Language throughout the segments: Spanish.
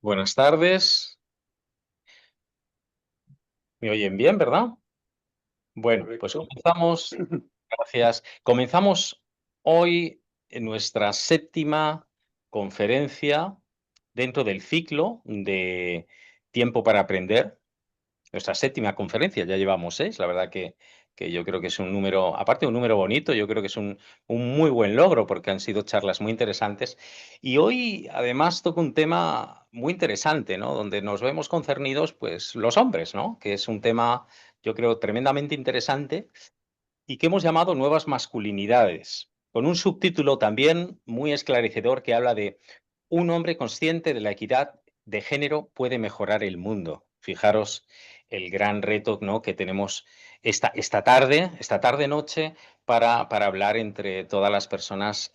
Buenas tardes. ¿Me oyen bien, verdad? Bueno, pues Correcto. comenzamos. Gracias. Comenzamos hoy en nuestra séptima conferencia dentro del ciclo de Tiempo para Aprender. Nuestra séptima conferencia, ya llevamos 6, la verdad que yo creo que es un número, aparte de un número bonito, yo creo que es un muy buen logro porque han sido charlas muy interesantes. Y hoy además toco un tema muy interesante, ¿no? Donde nos vemos concernidos, pues, los hombres, ¿no? Que es un tema, yo creo, tremendamente interesante y que hemos llamado Nuevas Masculinidades, con un subtítulo también muy esclarecedor que habla de un hombre consciente de la equidad de género puede mejorar el mundo. Fijaros el gran reto, ¿no?, que tenemos esta tarde noche para hablar entre todas las personas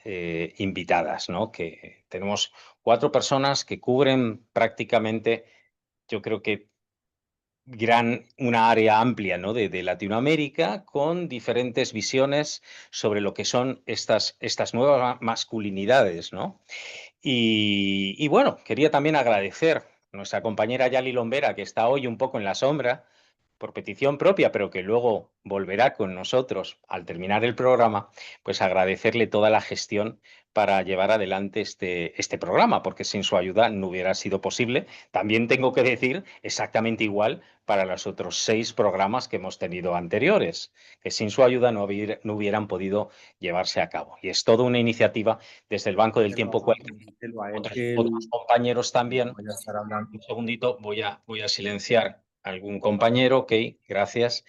invitadas, ¿no? Que tenemos 4 personas que cubren prácticamente, yo creo que una área amplia, ¿no?, de Latinoamérica, con diferentes visiones sobre lo que son estas nuevas masculinidades, ¿no? Y bueno, quería también agradecer a nuestra compañera Yali Lombera, que está hoy un poco en la sombra, por petición propia, pero que luego volverá con nosotros al terminar el programa, pues agradecerle toda la gestión para llevar adelante este programa, porque sin su ayuda no hubiera sido posible. También tengo que decir exactamente igual para los otros 6 programas que hemos tenido anteriores, que sin su ayuda no hubieran podido llevarse a cabo. Y es toda una iniciativa desde el Banco del Tiempo, Díselo a él que otros él compañeros también. vaya a estar hablando. Un segundito, voy a silenciar a algún compañero, ok, gracias.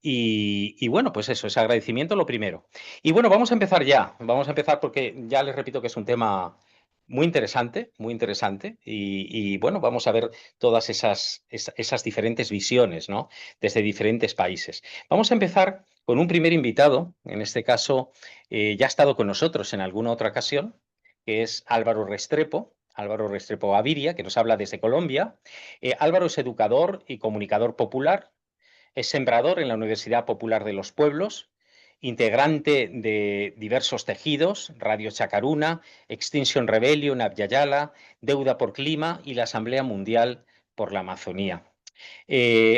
Y bueno, pues eso, ese agradecimiento lo primero. Y bueno, vamos a empezar ya, vamos a empezar porque ya les repito que es un tema muy interesante, y bueno, vamos a ver todas esas diferentes visiones, ¿no?, desde diferentes países. Vamos a empezar con un primer invitado, en este caso ya ha estado con nosotros en alguna otra ocasión, que es Álvaro Restrepo Gaviria, que nos habla desde Colombia. Álvaro es educador y comunicador popular, es sembrador en la Universidad Popular de los Pueblos, integrante de diversos tejidos, Radio Chacaruna, Extinction Rebellion, Abya, Deuda por Clima y la Asamblea Mundial por la Amazonía.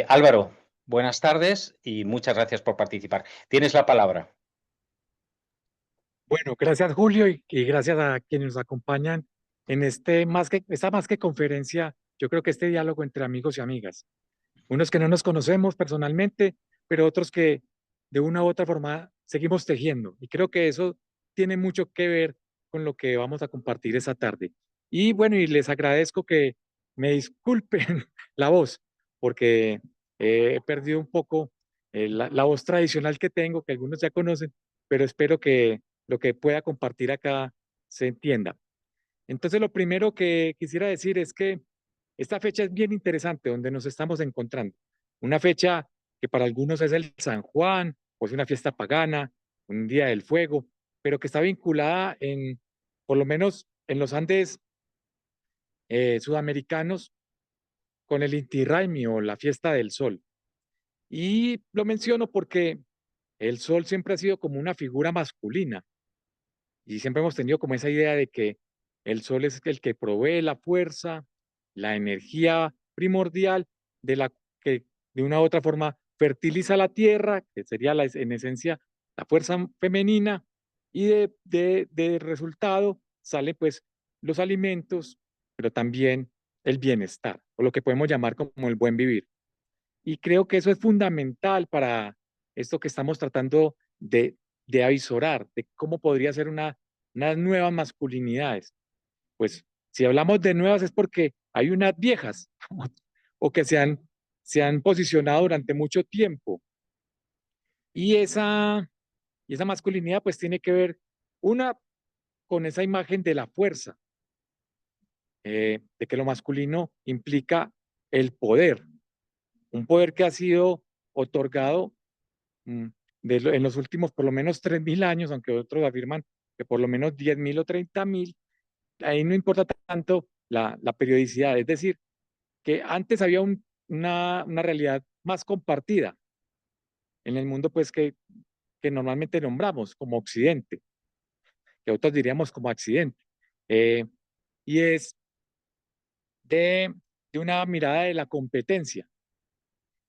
Álvaro, buenas tardes y muchas gracias por participar. Tienes la palabra. Bueno, gracias Julio y gracias a quienes nos acompañan en esta más que conferencia, yo creo que este diálogo entre amigos y amigas. Unos que no nos conocemos personalmente, pero otros que de una u otra forma seguimos tejiendo. Y creo que eso tiene mucho que ver con lo que vamos a compartir esta tarde. Y bueno, y les agradezco que me disculpen la voz, porque he perdido un poco la voz tradicional que tengo, que algunos ya conocen, pero espero que lo que pueda compartir acá se entienda. Entonces, lo primero que quisiera decir es que esta fecha es bien interesante, donde nos estamos encontrando. Una fecha que para algunos es el San Juan, o es una fiesta pagana, un día del fuego, pero que está vinculada por lo menos en los Andes sudamericanos, con el Inti Raymi o la fiesta del sol. Y lo menciono porque el sol siempre ha sido como una figura masculina y siempre hemos tenido como esa idea de que el sol es el que provee la fuerza, la energía primordial de la que de una u otra forma fertiliza la tierra, que sería en esencia la fuerza femenina, y de resultado salen pues los alimentos, pero también el bienestar, o lo que podemos llamar como el buen vivir. Y creo que eso es fundamental para esto que estamos tratando de avisorar, de cómo podría ser unas nuevas masculinidades. Pues si hablamos de nuevas es porque hay unas viejas o que se han posicionado durante mucho tiempo. Y y esa masculinidad pues tiene que ver, una, con esa imagen de la fuerza, de que lo masculino implica el poder, un poder que ha sido otorgado mm, en los últimos por lo menos 3.000 años, aunque otros afirman que por lo menos 10.000 o 30.000, ahí no importa tanto la periodicidad, es decir, que antes había una realidad más compartida en el mundo, pues que normalmente nombramos como Occidente, que otros diríamos como Accidente. Eh, y es de, de una mirada de la competencia,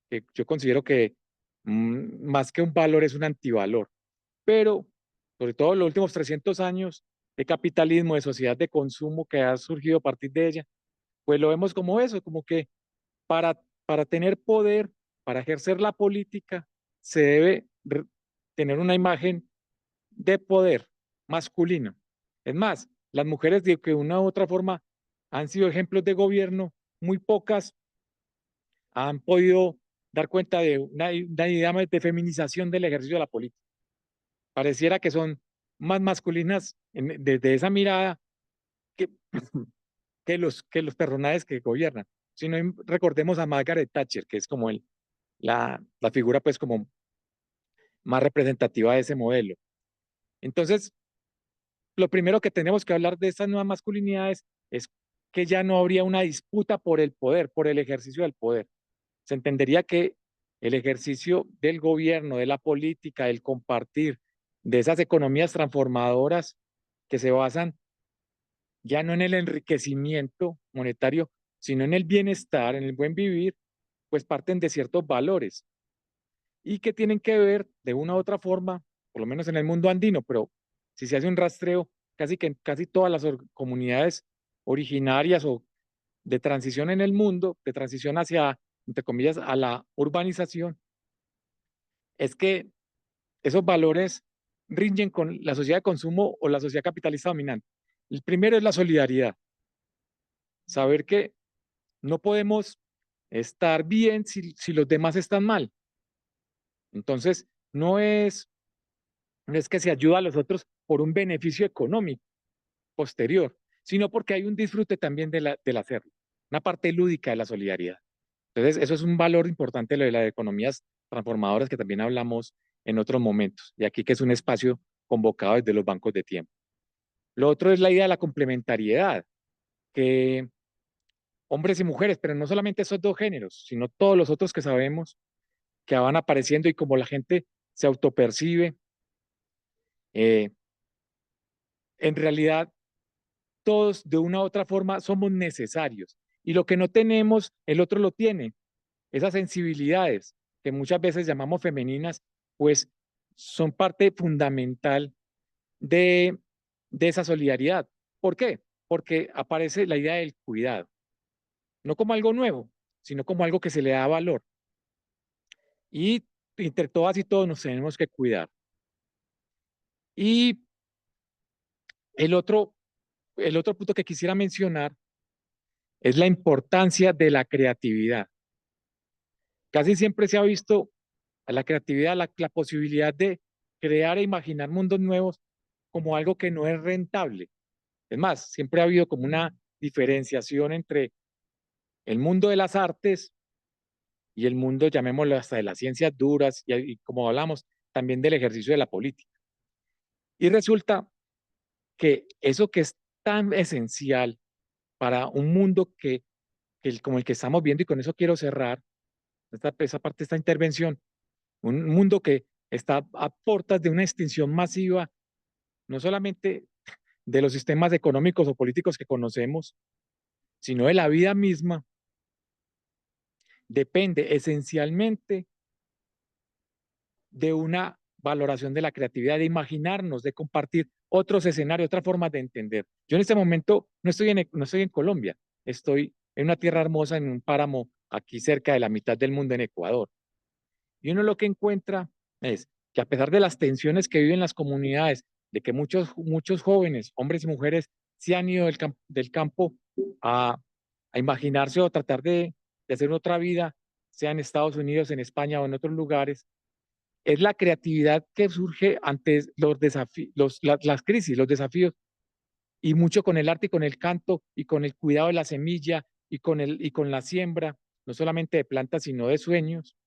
que yo considero que más que un valor es un antivalor. Pero, sobre todo en los últimos 300 años de capitalismo, de sociedad de consumo que ha surgido a partir de ella, pues lo vemos como eso, como que para, para tener poder, para ejercer la política, se debe tener una imagen de poder masculino. Es más, las mujeres de que una u otra forma han sido ejemplos de gobierno, muy pocas han podido dar cuenta de una idea de feminización del ejercicio de la política. Pareciera que son más masculinas desde esa mirada que, que los personajes que gobiernan. Si no, recordemos a Margaret Thatcher, que es como la figura pues como más representativa de ese modelo. Entonces, lo primero que tenemos que hablar de estas nuevas masculinidades es que ya no habría una disputa por el poder, por el ejercicio del poder. Se entendería que el ejercicio del gobierno, de la política, del compartir, de esas economías transformadoras que se basan ya no en el enriquecimiento monetario, sino en el bienestar, en el buen vivir, pues parten de ciertos valores y que tienen que ver de una u otra forma, por lo menos en el mundo andino, pero si se hace un rastreo, casi que en casi todas las comunidades originarias o de transición en el mundo, de transición hacia, entre comillas, a la urbanización, es que esos valores riñen con la sociedad de consumo o la sociedad capitalista dominante. El primero es la solidaridad, saber que no podemos estar bien si los demás están mal. Entonces, no es que se ayuda a los otros por un beneficio económico posterior, sino porque hay un disfrute también del hacerlo, una parte lúdica de la solidaridad. Entonces, eso es un valor importante lo de las economías transformadoras que también hablamos en otros momentos, y aquí que es un espacio convocado desde los bancos de tiempo. Lo otro es la idea de la complementariedad, que hombres y mujeres, pero no solamente esos dos géneros, sino todos los otros que sabemos que van apareciendo y como la gente se autopercibe, eh, en realidad todos de una u otra forma somos necesarios y lo que no tenemos, el otro lo tiene. Esas sensibilidades que muchas veces llamamos femeninas, pues son parte fundamental de, de esa solidaridad. ¿Por qué? Porque aparece la idea del cuidado, no como algo nuevo, sino como algo que se le da valor. Y entre todas y todos nos tenemos que cuidar. Y el otro, el otro punto que quisiera mencionar es la importancia de la creatividad. Casi siempre se ha visto a la creatividad, la posibilidad de crear e imaginar mundos nuevos como algo que no es rentable. Es más, siempre ha habido como una diferenciación entre el mundo de las artes y el mundo, llamémoslo hasta de las ciencias duras y como hablamos, también del ejercicio de la política. Y resulta que eso que es tan esencial para un mundo como el que estamos viendo, y con eso quiero cerrar esa parte de esta intervención, un mundo que está a puertas de una extinción masiva, no solamente de los sistemas económicos o políticos que conocemos, sino de la vida misma, depende esencialmente de una valoración de la creatividad, de imaginarnos, de compartir otros escenarios, otras formas de entender. Yo en este momento no estoy en Colombia, estoy en una tierra hermosa, en un páramo aquí cerca de la mitad del mundo en Ecuador. Y uno lo que encuentra es que a pesar de las tensiones que viven las comunidades, de que muchos jóvenes, hombres y mujeres, se han ido del campo a, a imaginarse o tratar de hacer otra vida, sea en Estados Unidos, en España o en otros lugares, es la creatividad que surge ante los desafíos, las crisis, los desafíos, y mucho con el arte y con el canto y con el cuidado de la semilla y con la siembra, no solamente de plantas, sino de sueños,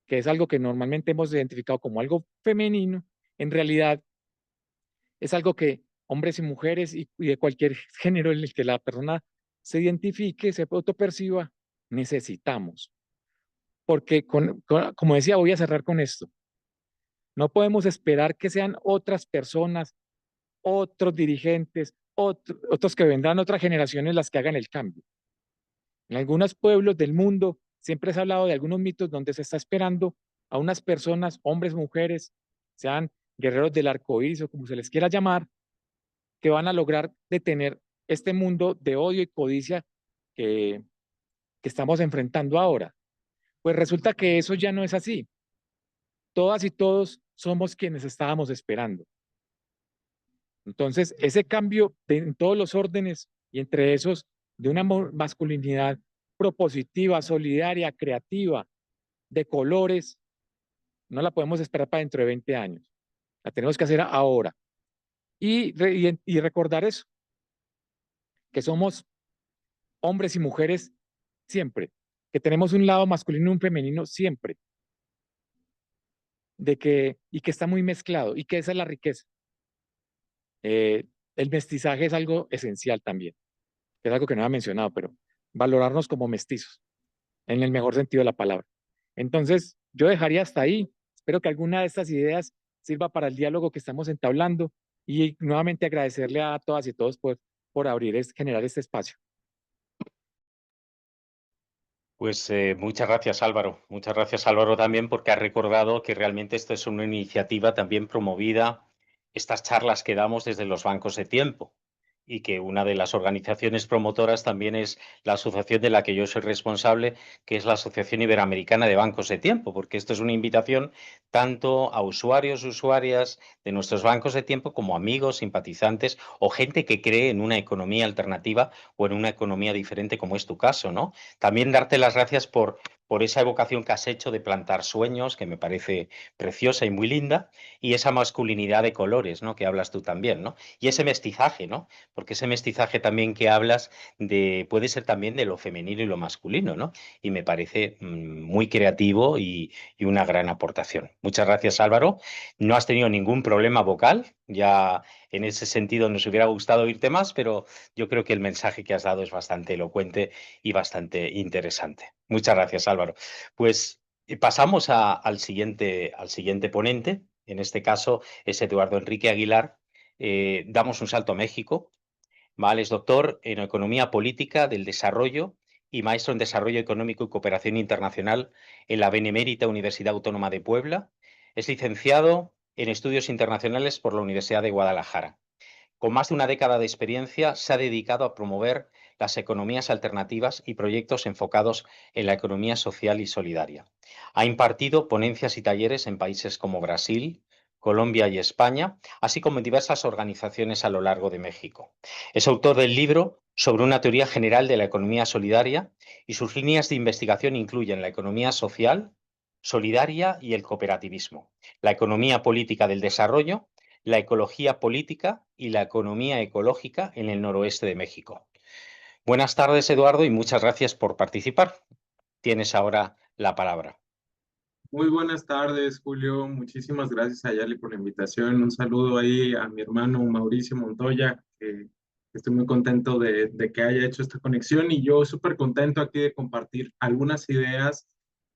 que es algo que normalmente hemos identificado como algo femenino, en realidad es algo que hombres y mujeres y de cualquier género en el que la persona se identifique, se autoperciba, necesitamos. Porque, como decía, voy a cerrar con esto. No podemos esperar que sean otras personas, otros dirigentes, otros que vendrán otras generaciones las que hagan el cambio. En algunos pueblos del mundo siempre se ha hablado de algunos mitos donde se está esperando a unas personas, hombres, mujeres, sean guerreros del arco iris o como se les quiera llamar, que van a lograr detener este mundo de odio y codicia que, que estamos enfrentando ahora. Pues resulta que eso ya no es así. Todas y todos somos quienes estábamos esperando. Entonces, ese cambio en todos los órdenes y entre esos de una masculinidad propositiva, solidaria, creativa, de colores, no la podemos esperar para dentro de 20 años. La tenemos que hacer ahora. Y recordar eso, que somos hombres y mujeres siempre, que tenemos un lado masculino y un femenino siempre, y que está muy mezclado y que esa es la riqueza. Eh, el mestizaje es algo esencial también, que es algo que no había mencionado, pero valorarnos como mestizos, en el mejor sentido de la palabra. Entonces, yo dejaría hasta ahí. Espero que alguna de estas ideas sirva para el diálogo que estamos entablando y nuevamente agradecerle a todas y todos por abrir, generar este espacio. Pues muchas gracias, Álvaro. Muchas gracias, Álvaro, también porque has recordado que realmente esto es una iniciativa también promovida, estas charlas que damos desde los bancos de tiempo y que una de las organizaciones promotoras también es la asociación de la que yo soy responsable, que es la Asociación Iberoamericana de Bancos de Tiempo, porque esto es una invitación tanto a usuarios, usuarias de nuestros bancos de tiempo como amigos, simpatizantes o gente que cree en una economía alternativa o en una economía diferente, como es tu caso, ¿no? También darte las gracias por esa evocación que has hecho de plantar sueños, que me parece preciosa y muy linda, y esa masculinidad de colores, ¿no? Que hablas tú también, ¿no? Y ese mestizaje, ¿no? Porque ese mestizaje también que hablas puede ser también de lo femenino y lo masculino, ¿no? Y me parece muy creativo y una gran aportación. Muchas gracias, Álvaro. No has tenido ningún problema vocal, ya en ese sentido nos hubiera gustado oírte más, pero yo creo que el mensaje que has dado es bastante elocuente y bastante interesante. Muchas gracias, Álvaro. Pues pasamos al siguiente ponente. En este caso es Eduardo Enrique Aguilar. Damos un salto a México. ¿Vale? Es doctor en Economía Política del Desarrollo y maestro en Desarrollo Económico y Cooperación Internacional en la Benemérita Universidad Autónoma de Puebla. Es licenciado en Estudios Internacionales por la Universidad de Guadalajara. Con más de una década de experiencia, se ha dedicado a promover las economías alternativas y proyectos enfocados en la economía social y solidaria. Ha impartido ponencias y talleres en países como Brasil, Colombia y España, así como en diversas organizaciones a lo largo de México. Es autor del libro sobre una teoría general de la economía solidaria y sus líneas de investigación incluyen la economía social, solidaria y el cooperativismo, la economía política del desarrollo, la ecología política y la economía ecológica en el noroeste de México. Buenas tardes, Eduardo, y muchas gracias por participar. Tienes ahora la palabra. Muy buenas tardes, Julio. Muchísimas gracias a Yali por la invitación. Un saludo ahí a mi hermano Mauricio Montoya, que estoy muy contento de que haya hecho esta conexión y yo súper contento aquí de compartir algunas ideas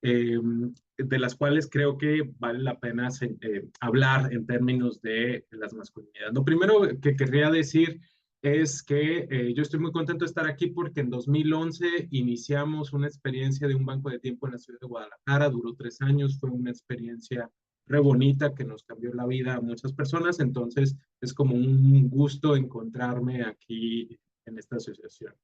de las cuales creo que vale la pena hablar en términos de las masculinidades. Lo primero que querría decir es que yo estoy muy contento de estar aquí porque en 2011 iniciamos una experiencia de un banco de tiempo en la ciudad de Guadalajara, duró 3 años, fue una experiencia re bonita que nos cambió la vida a muchas personas, entonces es como un gusto encontrarme aquí en esta asociación.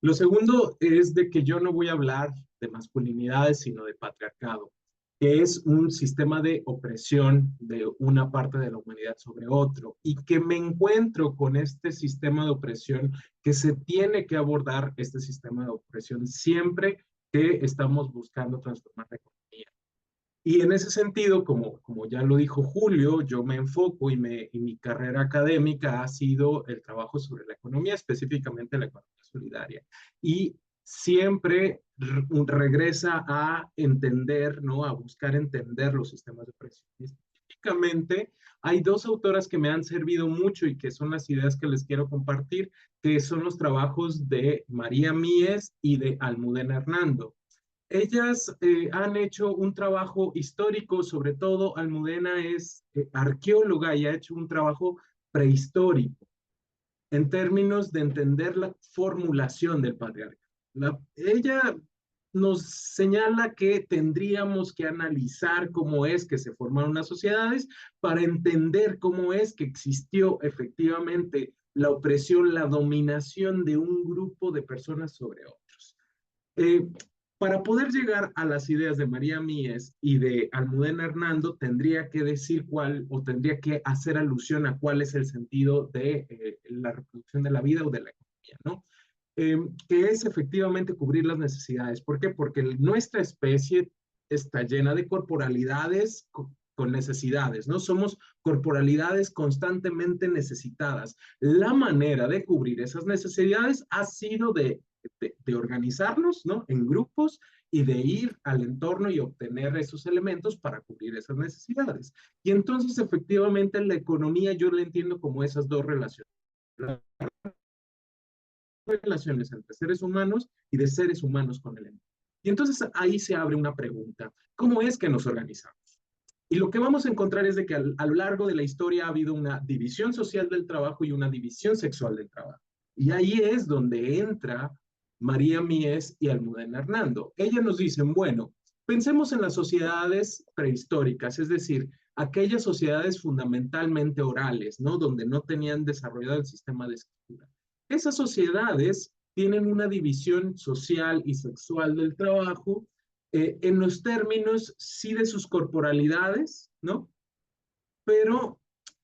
Lo segundo es de que yo no voy a hablar de masculinidades, sino de patriarcado, que es un sistema de opresión de una parte de la humanidad sobre otro, y que me encuentro con este sistema de opresión, que se tiene que abordar este sistema de opresión siempre que estamos buscando transformar la economía. Y en ese sentido, como ya lo dijo Julio, yo me enfoco y mi carrera académica ha sido el trabajo sobre la economía, específicamente la economía solidaria. Y siempre regresa a entender, ¿no? A buscar entender los sistemas de presión. Y específicamente, hay dos autoras que me han servido mucho y que son las ideas que les quiero compartir, que son los trabajos de María Mies y de Almudena Hernando. Ellas han hecho un trabajo histórico, sobre todo Almudena es arqueóloga y ha hecho un trabajo prehistórico en términos de entender la formulación del patriarcado. Ella nos señala que tendríamos que analizar cómo es que se formaron las sociedades para entender cómo es que existió efectivamente la opresión, la dominación de un grupo de personas sobre otros. Eh, para poder llegar a las ideas de María Mies y de Almudena Hernando, tendría que decir cuál, o tendría que hacer alusión a cuál es el sentido de la reproducción de la vida o de la economía, ¿no? Que es efectivamente cubrir las necesidades. ¿Por qué? Porque nuestra especie está llena de corporalidades con necesidades, ¿no? Somos corporalidades constantemente necesitadas. La manera de cubrir esas necesidades ha sido de organizarnos, ¿no? En grupos y de ir al entorno y obtener esos elementos para cubrir esas necesidades. Y entonces, efectivamente, la economía yo la entiendo como esas dos relaciones. Relaciones entre seres humanos y de seres humanos con el entorno. Y entonces ahí se abre una pregunta. ¿Cómo es que nos organizamos? Y lo que vamos a encontrar es de que a lo largo de la historia ha habido una división social del trabajo y una división sexual del trabajo. Y ahí es donde entra María Mies y Almudena Hernando. Ellas nos dicen, bueno, pensemos en las sociedades prehistóricas, es decir, aquellas sociedades fundamentalmente orales, ¿no? Donde no tenían desarrollado el sistema de escritura. Esas sociedades tienen una división social y sexual del trabajo en los términos, sí, de sus corporalidades, ¿no? Pero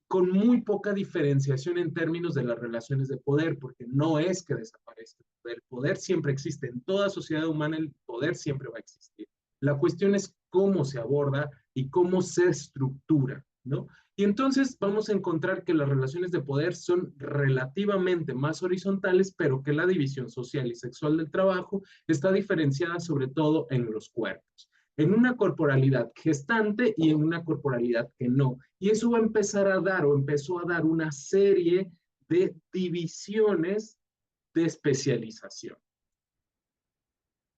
con muy poca diferenciación en términos de las relaciones de poder, porque no es que desaparezca el poder. El poder siempre existe. En toda sociedad humana el poder siempre va a existir. La cuestión es cómo se aborda y cómo se estructura, ¿no? Y entonces vamos a encontrar que las relaciones de poder son relativamente más horizontales, pero que la división social y sexual del trabajo está diferenciada sobre todo en los cuerpos, en una corporalidad gestante y en una corporalidad que no. Y eso va a empezar a dar, o empezó a dar, una serie de divisiones de especialización.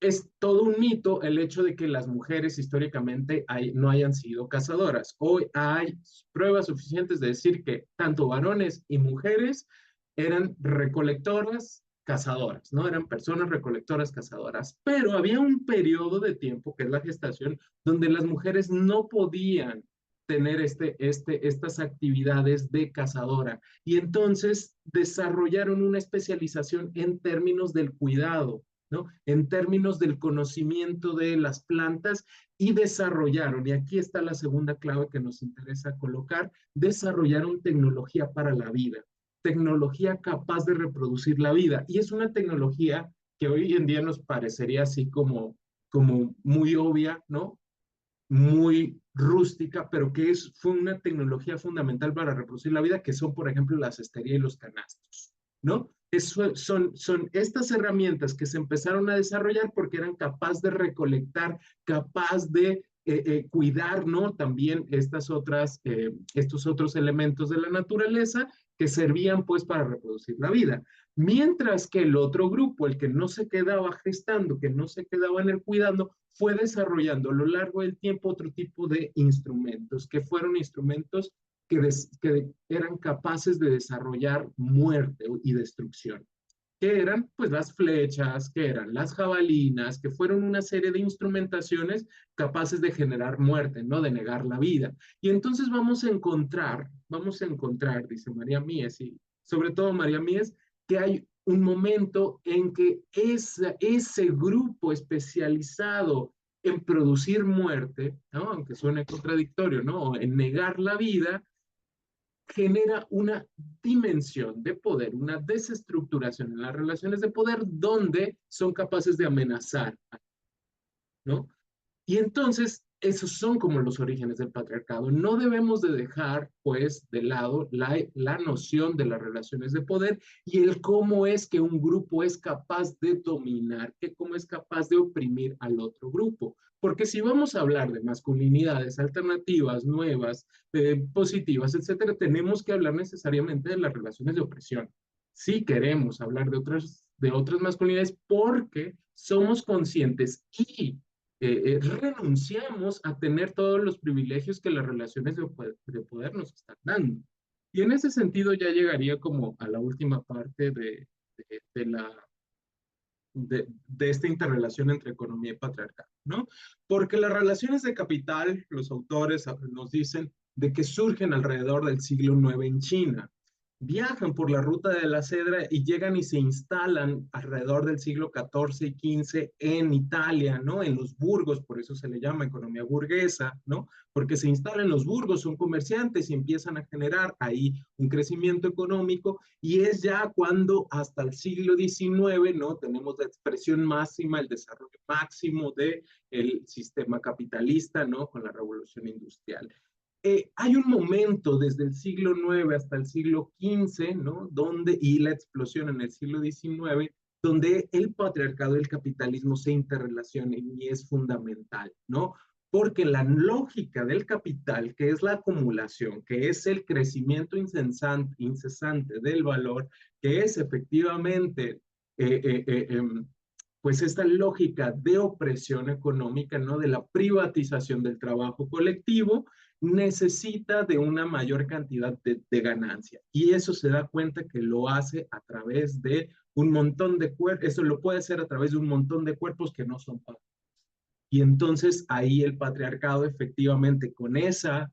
Es todo un mito el hecho de que las mujeres históricamente no hayan sido cazadoras. Hoy hay pruebas suficientes de decir que tanto varones y mujeres eran recolectoras, cazadoras, ¿no? Eran personas recolectoras, cazadoras. Pero había un periodo de tiempo, que es la gestación, donde las mujeres no podían tener estas actividades de cazadora. Y entonces desarrollaron una especialización en términos del cuidado, ¿no? En términos del conocimiento de las plantas, y desarrollaron, y aquí está la segunda clave que nos interesa colocar, desarrollaron tecnología para la vida, tecnología capaz de reproducir la vida. Y es una tecnología que hoy en día nos parecería así como muy obvia, ¿no? Muy rústica, pero que fue una tecnología fundamental para reproducir la vida, que son, por ejemplo, la cestería y los canastos, ¿no? Son estas herramientas que se empezaron a desarrollar porque eran capaces de recolectar, capaz de cuidar, ¿no? También estos otros elementos de la naturaleza que servían pues para reproducir la vida. Mientras que el otro grupo, el que no se quedaba gestando, que no se quedaba en el cuidando, fue desarrollando a lo largo del tiempo otro tipo de instrumentos, que fueron instrumentos que eran capaces de desarrollar muerte y destrucción, que eran pues las flechas, que eran las jabalinas, que fueron una serie de instrumentaciones capaces de generar muerte, ¿no? De negar la vida. Y entonces vamos a encontrar, dice María Mies, y sobre todo María Mies, que hay un momento en que ese grupo especializado en producir muerte, ¿no? Aunque suene contradictorio, ¿no? En negar la vida, genera una dimensión de poder, una desestructuración en las relaciones de poder donde son capaces de amenazar, ¿no? Y entonces, esos son como los orígenes del patriarcado. No debemos de dejar, pues, de lado la noción de las relaciones de poder y el cómo es que un grupo es capaz de dominar, que cómo es capaz de oprimir al otro grupo. Porque si vamos a hablar de masculinidades alternativas, nuevas, positivas, etcétera, tenemos que hablar necesariamente de las relaciones de opresión. Si queremos hablar de otras masculinidades, porque somos conscientes y renunciamos a tener todos los privilegios que las relaciones de poder nos están dando. Y en ese sentido ya llegaría como a la última parte de la de esta interrelación entre economía y patriarcado, ¿no? Porque las relaciones de capital, los autores nos dicen de que surgen alrededor del siglo IX en China. Viajan por la ruta de la seda y llegan y se instalan alrededor del siglo XIV y XV en Italia, ¿no? En los burgos, por eso se le llama economía burguesa, ¿no? Porque se instalan en los burgos, son comerciantes y empiezan a generar ahí un crecimiento económico, y es ya cuando hasta el siglo XIX, ¿no? Tenemos la expresión máxima, el desarrollo máximo del sistema capitalista, ¿no? Con la revolución industrial. Hay un momento desde el siglo IX hasta el siglo XV, ¿no? Donde, y la explosión en el siglo XIX, donde el patriarcado y el capitalismo se interrelacionan y es fundamental, ¿no? Porque la lógica del capital, que es la acumulación, que es el crecimiento incesante del valor, que es efectivamente pues esta lógica de opresión económica, ¿no? De la privatización del trabajo colectivo, necesita de una mayor cantidad de ganancia. Y eso se da cuenta que lo hace a través de un montón de cuerpos, eso lo puede hacer a través de un montón de cuerpos que no son pagados. Y entonces ahí el patriarcado efectivamente con esa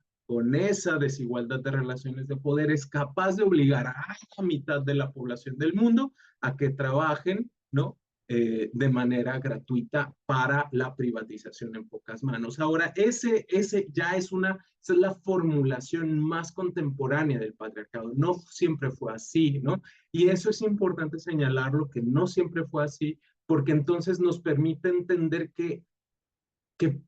desigualdad de relaciones de poder es capaz de obligar a la mitad de la población del mundo a que trabajen, ¿no? De manera gratuita para la privatización en pocas manos. Ahora, ese ya es esa es la formulación más contemporánea del patriarcado. No siempre fue así, ¿no? Y eso es importante señalarlo, que no siempre fue así, porque entonces nos permite entender que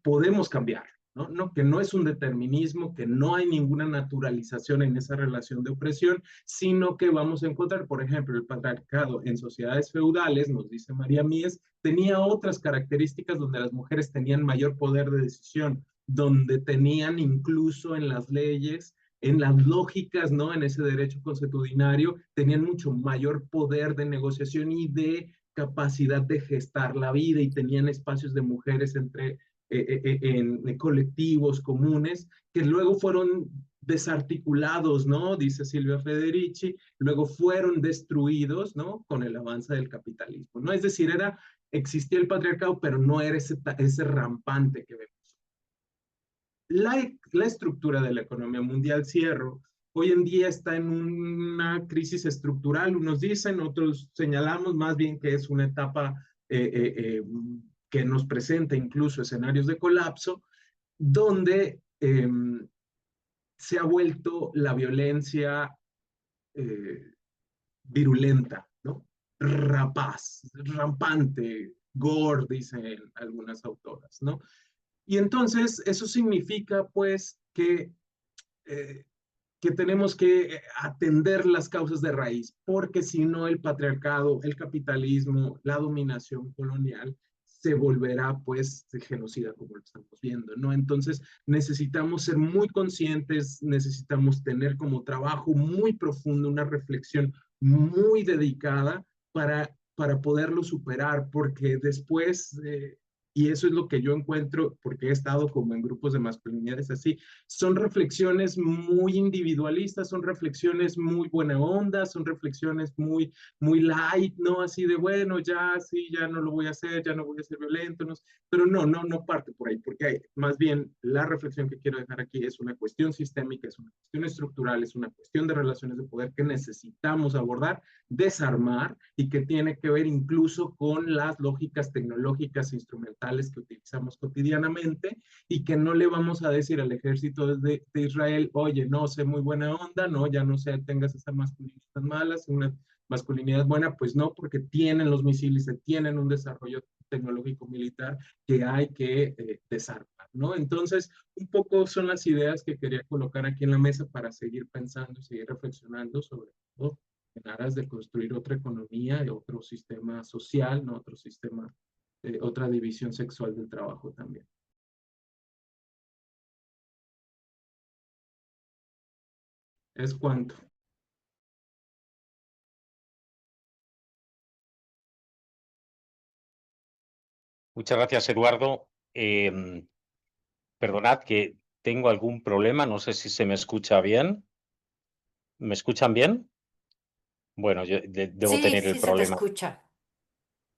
podemos cambiar, ¿no? ¿no? Que no es un determinismo, que no hay ninguna naturalización en esa relación de opresión, sino que vamos a encontrar, por ejemplo, el patriarcado en sociedades feudales, nos dice María Mies, tenía otras características donde las mujeres tenían mayor poder de decisión, donde tenían incluso en las leyes, en las lógicas, ¿no? En ese derecho consuetudinario, tenían mucho mayor poder de negociación y de capacidad de gestar la vida, y tenían espacios de mujeres en colectivos comunes que luego fueron desarticulados, ¿no? Dice Silvia Federici, luego fueron destruidos, ¿no? Con el avance del capitalismo, ¿no? Es decir, existía el patriarcado, pero no era ese rampante que vemos. La estructura de la economía mundial, cierro, hoy en día está en una crisis estructural, unos dicen, otros señalamos más bien que es una etapa que nos presenta incluso escenarios de colapso, donde se ha vuelto la violencia virulenta, ¿no? Rapaz, rampante, gore, dicen algunas autoras, ¿no? Y entonces eso significa pues eh, que tenemos que atender las causas de raíz, porque si no el patriarcado, el capitalismo, la dominación colonial se volverá pues genocida como lo estamos viendo, ¿no? Entonces necesitamos ser muy conscientes, necesitamos tener como trabajo muy profundo una reflexión muy dedicada para poderlo superar, porque después y eso es lo que yo encuentro, porque he estado como en grupos de masculinidades así, son reflexiones muy individualistas, son reflexiones muy buena onda, son reflexiones muy light, ¿no? Así de, bueno, ya, sí, ya no lo voy a hacer, ya no voy a ser violento, ¿no? Pero no parte por ahí, porque más bien la reflexión que quiero dejar aquí es una cuestión sistémica, es una cuestión estructural, es una cuestión de relaciones de poder que necesitamos abordar, desarmar, y que tiene que ver incluso con las lógicas tecnológicas e instrumentales que utilizamos cotidianamente, y que no le vamos a decir al ejército de Israel, oye, no, sé muy buena onda, no, ya no sé, tengas esas masculinidades tan malas, una masculinidad buena, pues no, porque tienen los misiles, tienen un desarrollo tecnológico militar que hay que desarmar, ¿no? Entonces, un poco son las ideas que quería colocar aquí en la mesa para seguir pensando y seguir reflexionando sobre todo en aras de construir otra economía, otro sistema social, ¿no? Otro sistema, otra división sexual del trabajo también. ¿Es cuánto? Muchas gracias, Eduardo. Perdonad que tengo algún problema, no sé si se me escucha bien. ¿Me escuchan bien? Bueno, yo debo Sí, tener el sí se te problema. escucha.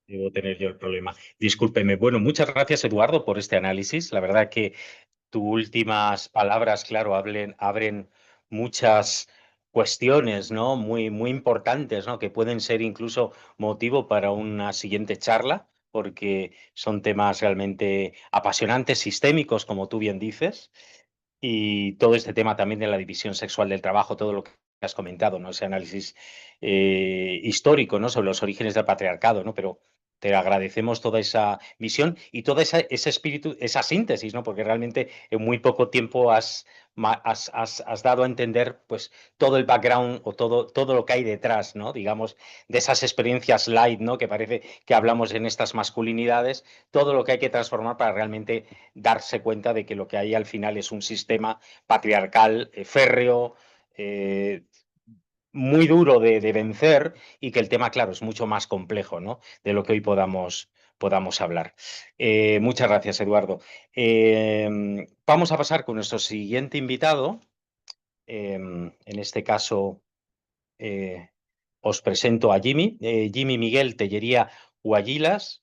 Debo tener yo el problema. Discúlpeme. Bueno, muchas gracias, Eduardo, por este análisis. La verdad que tus últimas palabras, claro, abren muchas cuestiones, ¿no? Muy, muy importantes, ¿no? Que pueden ser incluso motivo para una siguiente charla, porque son temas realmente apasionantes, sistémicos, como tú bien dices. Y todo este tema también de la división sexual del trabajo, todo lo que has comentado, ¿no? Ese análisis histórico, ¿no? Sobre los orígenes del patriarcado, ¿no? Pero te agradecemos toda esa visión y todo ese espíritu, esa síntesis, ¿no? Porque realmente en muy poco tiempo has dado a entender, pues, todo el background o todo lo que hay detrás, ¿no? Digamos, de esas experiencias light, ¿no? Que parece que hablamos en estas masculinidades, todo lo que hay que transformar para realmente darse cuenta de que lo que hay al final es un sistema patriarcal, férreo, eh, muy duro de vencer y que el tema, claro, es mucho más complejo, ¿no? De lo que hoy podamos hablar. Muchas gracias, Eduardo. Vamos a pasar con nuestro siguiente invitado. En este caso, eh, os presento a Jimmy. Jimmy Miguel Tellería Huaillas,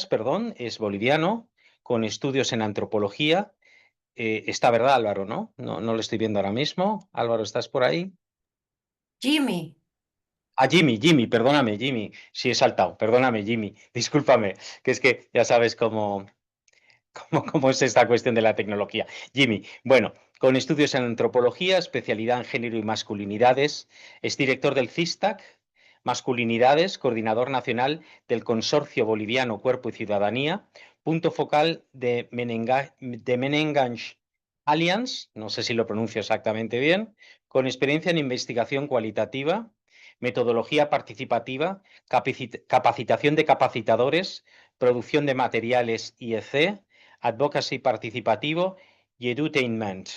perdón, es boliviano, con estudios en antropología. Está, ¿verdad, Álvaro? ¿No? No, no lo estoy viendo ahora mismo. Álvaro, ¿estás por ahí? Jimmy, Ah, Jimmy, perdóname, Jimmy. Sí, he saltado. Perdóname, Jimmy. Discúlpame, que es que ya sabes cómo es esta cuestión de la tecnología. Jimmy, bueno, con estudios en antropología, especialidad en género y masculinidades, es director del CISTAC, Masculinidades, coordinador nacional del Consorcio Boliviano Cuerpo y Ciudadanía, punto focal de Menenganche Alliance, no sé si lo pronuncio exactamente bien, con experiencia en investigación cualitativa, metodología participativa, capacitación de capacitadores, producción de materiales IEC, advocacy participativo y edutainment.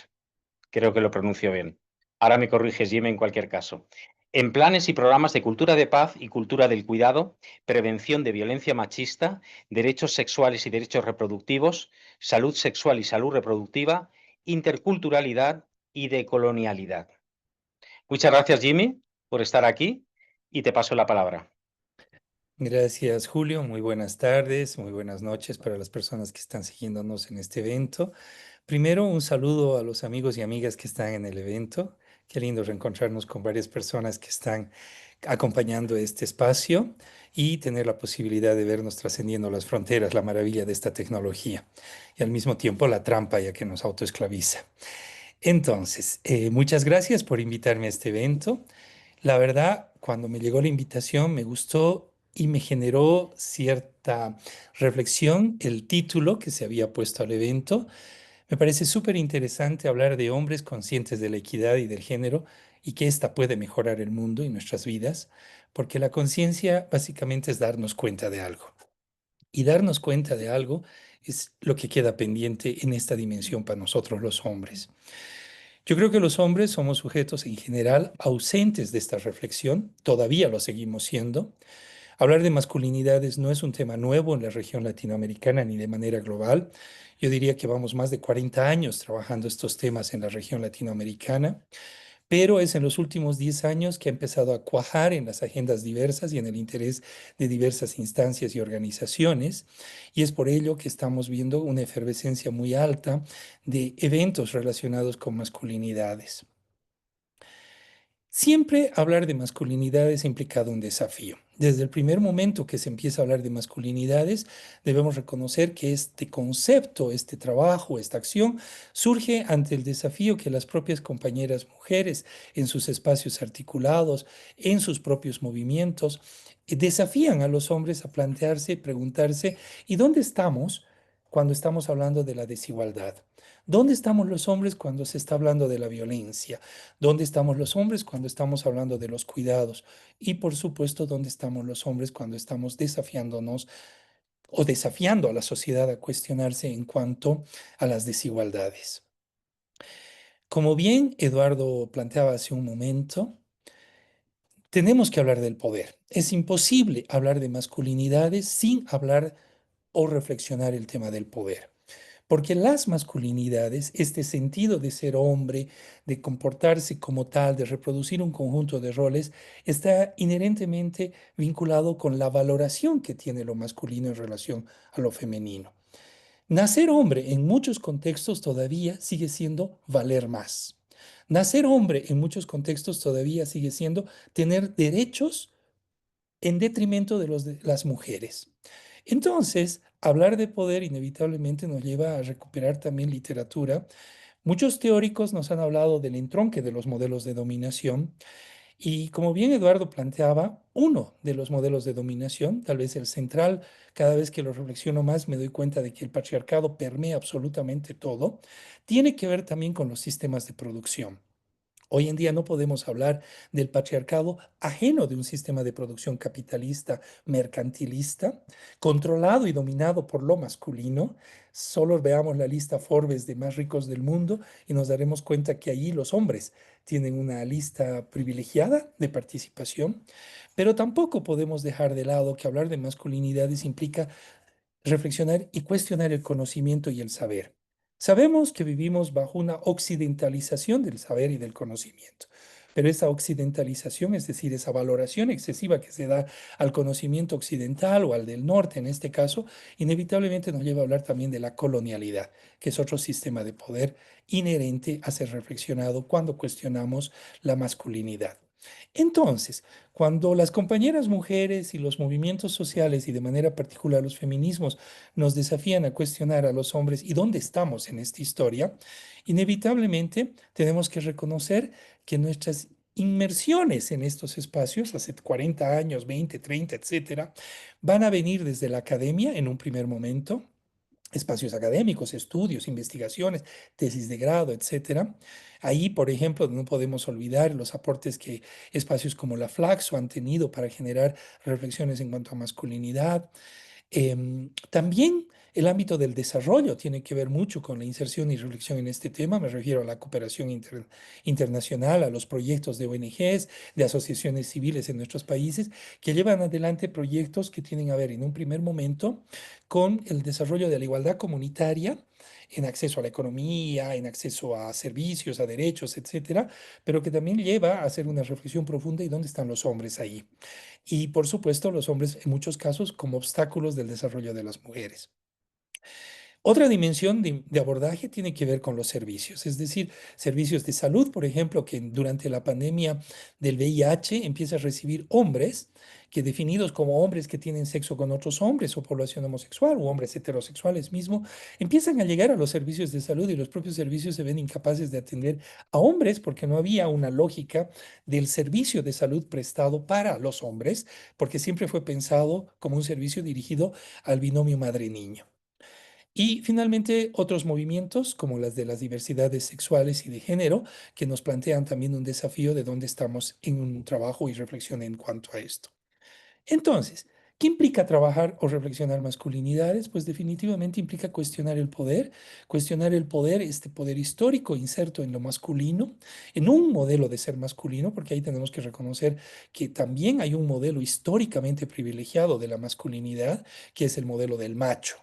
Creo que lo pronuncio bien. Ahora me corriges, Jimmy, en cualquier caso. En planes y programas de cultura de paz y cultura del cuidado, prevención de violencia machista, derechos sexuales y derechos reproductivos, salud sexual y salud reproductiva, interculturalidad y decolonialidad. Muchas gracias, Jimmy, por estar aquí y te paso la palabra. Gracias, Julio. Muy buenas tardes, muy buenas noches para las personas que están siguiéndonos en este evento. Primero, un saludo a los amigos y amigas que están en el evento. Qué lindo reencontrarnos con varias personas que están acompañando este espacio y tener la posibilidad de vernos trascendiendo las fronteras, la maravilla de esta tecnología y al mismo tiempo la trampa ya que nos autoesclaviza. Entonces, muchas gracias por invitarme a este evento. La verdad, cuando me llegó la invitación, me gustó y me generó cierta reflexión el título que se había puesto al evento. Me parece súper interesante hablar de hombres conscientes de la equidad y del género y que ésta puede mejorar el mundo y nuestras vidas, porque la conciencia básicamente es darnos cuenta de algo. Y darnos cuenta de algo es lo que queda pendiente en esta dimensión para nosotros los hombres. Yo creo que los hombres somos sujetos en general ausentes de esta reflexión, todavía lo seguimos siendo. Hablar de masculinidades no es un tema nuevo en la región latinoamericana ni de manera global. Yo diría que vamos más de 40 años trabajando estos temas en la región latinoamericana, pero es en los últimos 10 años que ha empezado a cuajar en las agendas diversas y en el interés de diversas instancias y organizaciones, y es por ello que estamos viendo una efervescencia muy alta de eventos relacionados con masculinidades. Siempre hablar de masculinidades ha implicado un desafío. Desde el primer momento que se empieza a hablar de masculinidades, debemos reconocer que este concepto, este trabajo, esta acción surge ante el desafío que las propias compañeras mujeres en sus espacios articulados, en sus propios movimientos, desafían a los hombres a plantearse, preguntarse, ¿y dónde estamos cuando estamos hablando de la desigualdad? ¿Dónde estamos los hombres cuando se está hablando de la violencia? ¿Dónde estamos los hombres cuando estamos hablando de los cuidados? Y por supuesto, ¿dónde estamos los hombres cuando estamos desafiándonos o desafiando a la sociedad a cuestionarse en cuanto a las desigualdades? Como bien Eduardo planteaba hace un momento, tenemos que hablar del poder. Es imposible hablar de masculinidades sin hablar o reflexionar el tema del poder. porque las masculinidades, este sentido de ser hombre, de comportarse como tal, de reproducir un conjunto de roles, está inherentemente vinculado con la valoración que tiene lo masculino en relación a lo femenino. Nacer hombre en muchos contextos todavía sigue siendo valer más. Nacer hombre en muchos contextos todavía sigue siendo tener derechos en detrimento de los de las mujeres. Entonces, hablar de poder inevitablemente nos lleva a recuperar también literatura. Muchos teóricos nos han hablado del entronque de los modelos de dominación y como bien Eduardo planteaba, uno de los modelos de dominación, tal vez el central, cada vez que lo reflexiono más me doy cuenta de que el patriarcado permea absolutamente todo, tiene que ver también con los sistemas de producción. Hoy en día no podemos hablar del patriarcado ajeno de un sistema de producción capitalista, mercantilista, controlado y dominado por lo masculino. Solo veamos la lista Forbes de más ricos del mundo y nos daremos cuenta que allí los hombres tienen una lista privilegiada de participación, pero tampoco podemos dejar de lado que hablar de masculinidades implica reflexionar y cuestionar el conocimiento y el saber. Sabemos que vivimos bajo una occidentalización del saber y del conocimiento, pero esa occidentalización, es decir, esa valoración excesiva que se da al conocimiento occidental o al del norte en este caso, inevitablemente nos lleva a hablar también de la colonialidad, que es otro sistema de poder inherente a ser reflexionado cuando cuestionamos la masculinidad. Entonces, cuando las compañeras mujeres y los movimientos sociales y de manera particular los feminismos nos desafían a cuestionar a los hombres y dónde estamos en esta historia, inevitablemente tenemos que reconocer que nuestras inmersiones en estos espacios, hace 40 años, 20, 30, etcétera, van a venir desde la academia en un primer momento, espacios académicos, estudios, investigaciones, tesis de grado, etcétera. Ahí, por ejemplo, no podemos olvidar los aportes que espacios como la Flaxo han tenido para generar reflexiones en cuanto a masculinidad. También el ámbito del desarrollo tiene que ver mucho con la inserción y reflexión en este tema. Me refiero a la cooperación internacional, a los proyectos de ONGs, de asociaciones civiles en nuestros países, que llevan adelante proyectos que tienen a ver en un primer momento con el desarrollo de la igualdad comunitaria en acceso a la economía, en acceso a servicios, a derechos, etcétera, pero que también lleva a hacer una reflexión profunda y dónde están los hombres ahí. Y por supuesto, los hombres en muchos casos como obstáculos del desarrollo de las mujeres. Otra dimensión de abordaje tiene que ver con los servicios, es decir, servicios de salud, por ejemplo, que durante la pandemia del VIH empieza a recibir hombres que definidos como hombres que tienen sexo con otros hombres o población homosexual o hombres heterosexuales mismo, empiezan a llegar a los servicios de salud y los propios servicios se ven incapaces de atender a hombres porque no había una lógica del servicio de salud prestado para los hombres, porque siempre fue pensado como un servicio dirigido al binomio madre-niño. Y finalmente, otros movimientos como las de las diversidades sexuales y de género, que nos plantean también un desafío de dónde estamos en un trabajo y reflexión en cuanto a esto. Entonces, ¿qué implica trabajar o reflexionar masculinidades? Pues definitivamente implica cuestionar el poder, este poder histórico inserto en lo masculino, en un modelo de ser masculino, porque ahí tenemos que reconocer que también hay un modelo históricamente privilegiado de la masculinidad, que es el modelo del macho.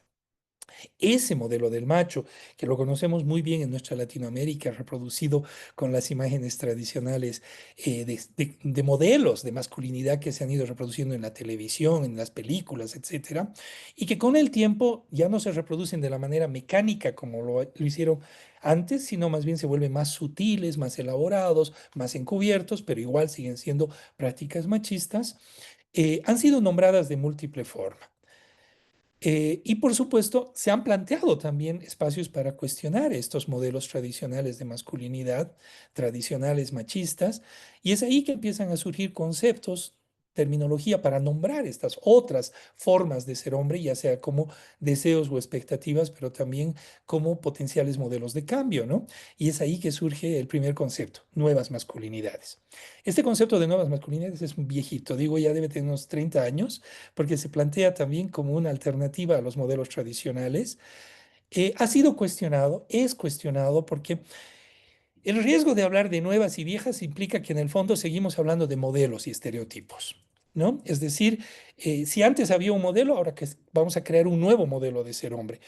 Ese modelo del macho, que lo conocemos muy bien en nuestra Latinoamérica, reproducido con las imágenes tradicionales de modelos de masculinidad que se han ido reproduciendo en la televisión, en las películas, etcétera, y que con el tiempo ya no se reproducen de la manera mecánica como lo hicieron antes, sino más bien se vuelven más sutiles, más elaborados, más encubiertos, pero igual siguen siendo prácticas machistas, han sido nombradas de múltiple forma. Y por supuesto, se han planteado también espacios para cuestionar estos modelos tradicionales de masculinidad, tradicionales machistas, y es ahí que empiezan a surgir conceptos, terminología para nombrar estas otras formas de ser hombre, ya sea como deseos o expectativas, pero también como potenciales modelos de cambio, ¿no? Y es ahí que surge el primer concepto, nuevas masculinidades. Este concepto de nuevas masculinidades es un viejito, digo, ya debe tener unos 30 años porque se plantea también como una alternativa a los modelos tradicionales. Ha sido cuestionado, es cuestionado porque el riesgo de hablar de nuevas y viejas implica que en el fondo seguimos hablando de modelos y estereotipos, ¿no? Es decir, si antes había un modelo, ahora que vamos a crear un nuevo modelo de ser hombre.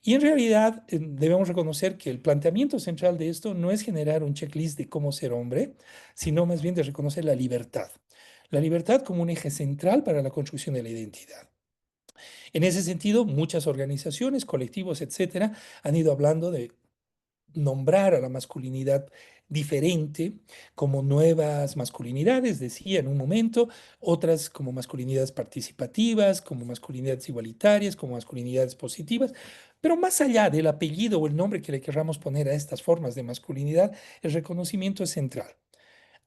Y en realidad debemos reconocer que el planteamiento central de esto no es generar un checklist de cómo ser hombre, sino más bien de reconocer la libertad. La libertad como un eje central para la construcción de la identidad. En ese sentido, muchas organizaciones, colectivos, etcétera, han ido hablando de nombrar a la masculinidad diferente como nuevas masculinidades, decía en un momento, otras como masculinidades participativas, como masculinidades igualitarias, como masculinidades positivas, pero más allá del apellido o el nombre que le querramos poner a estas formas de masculinidad, el reconocimiento es central.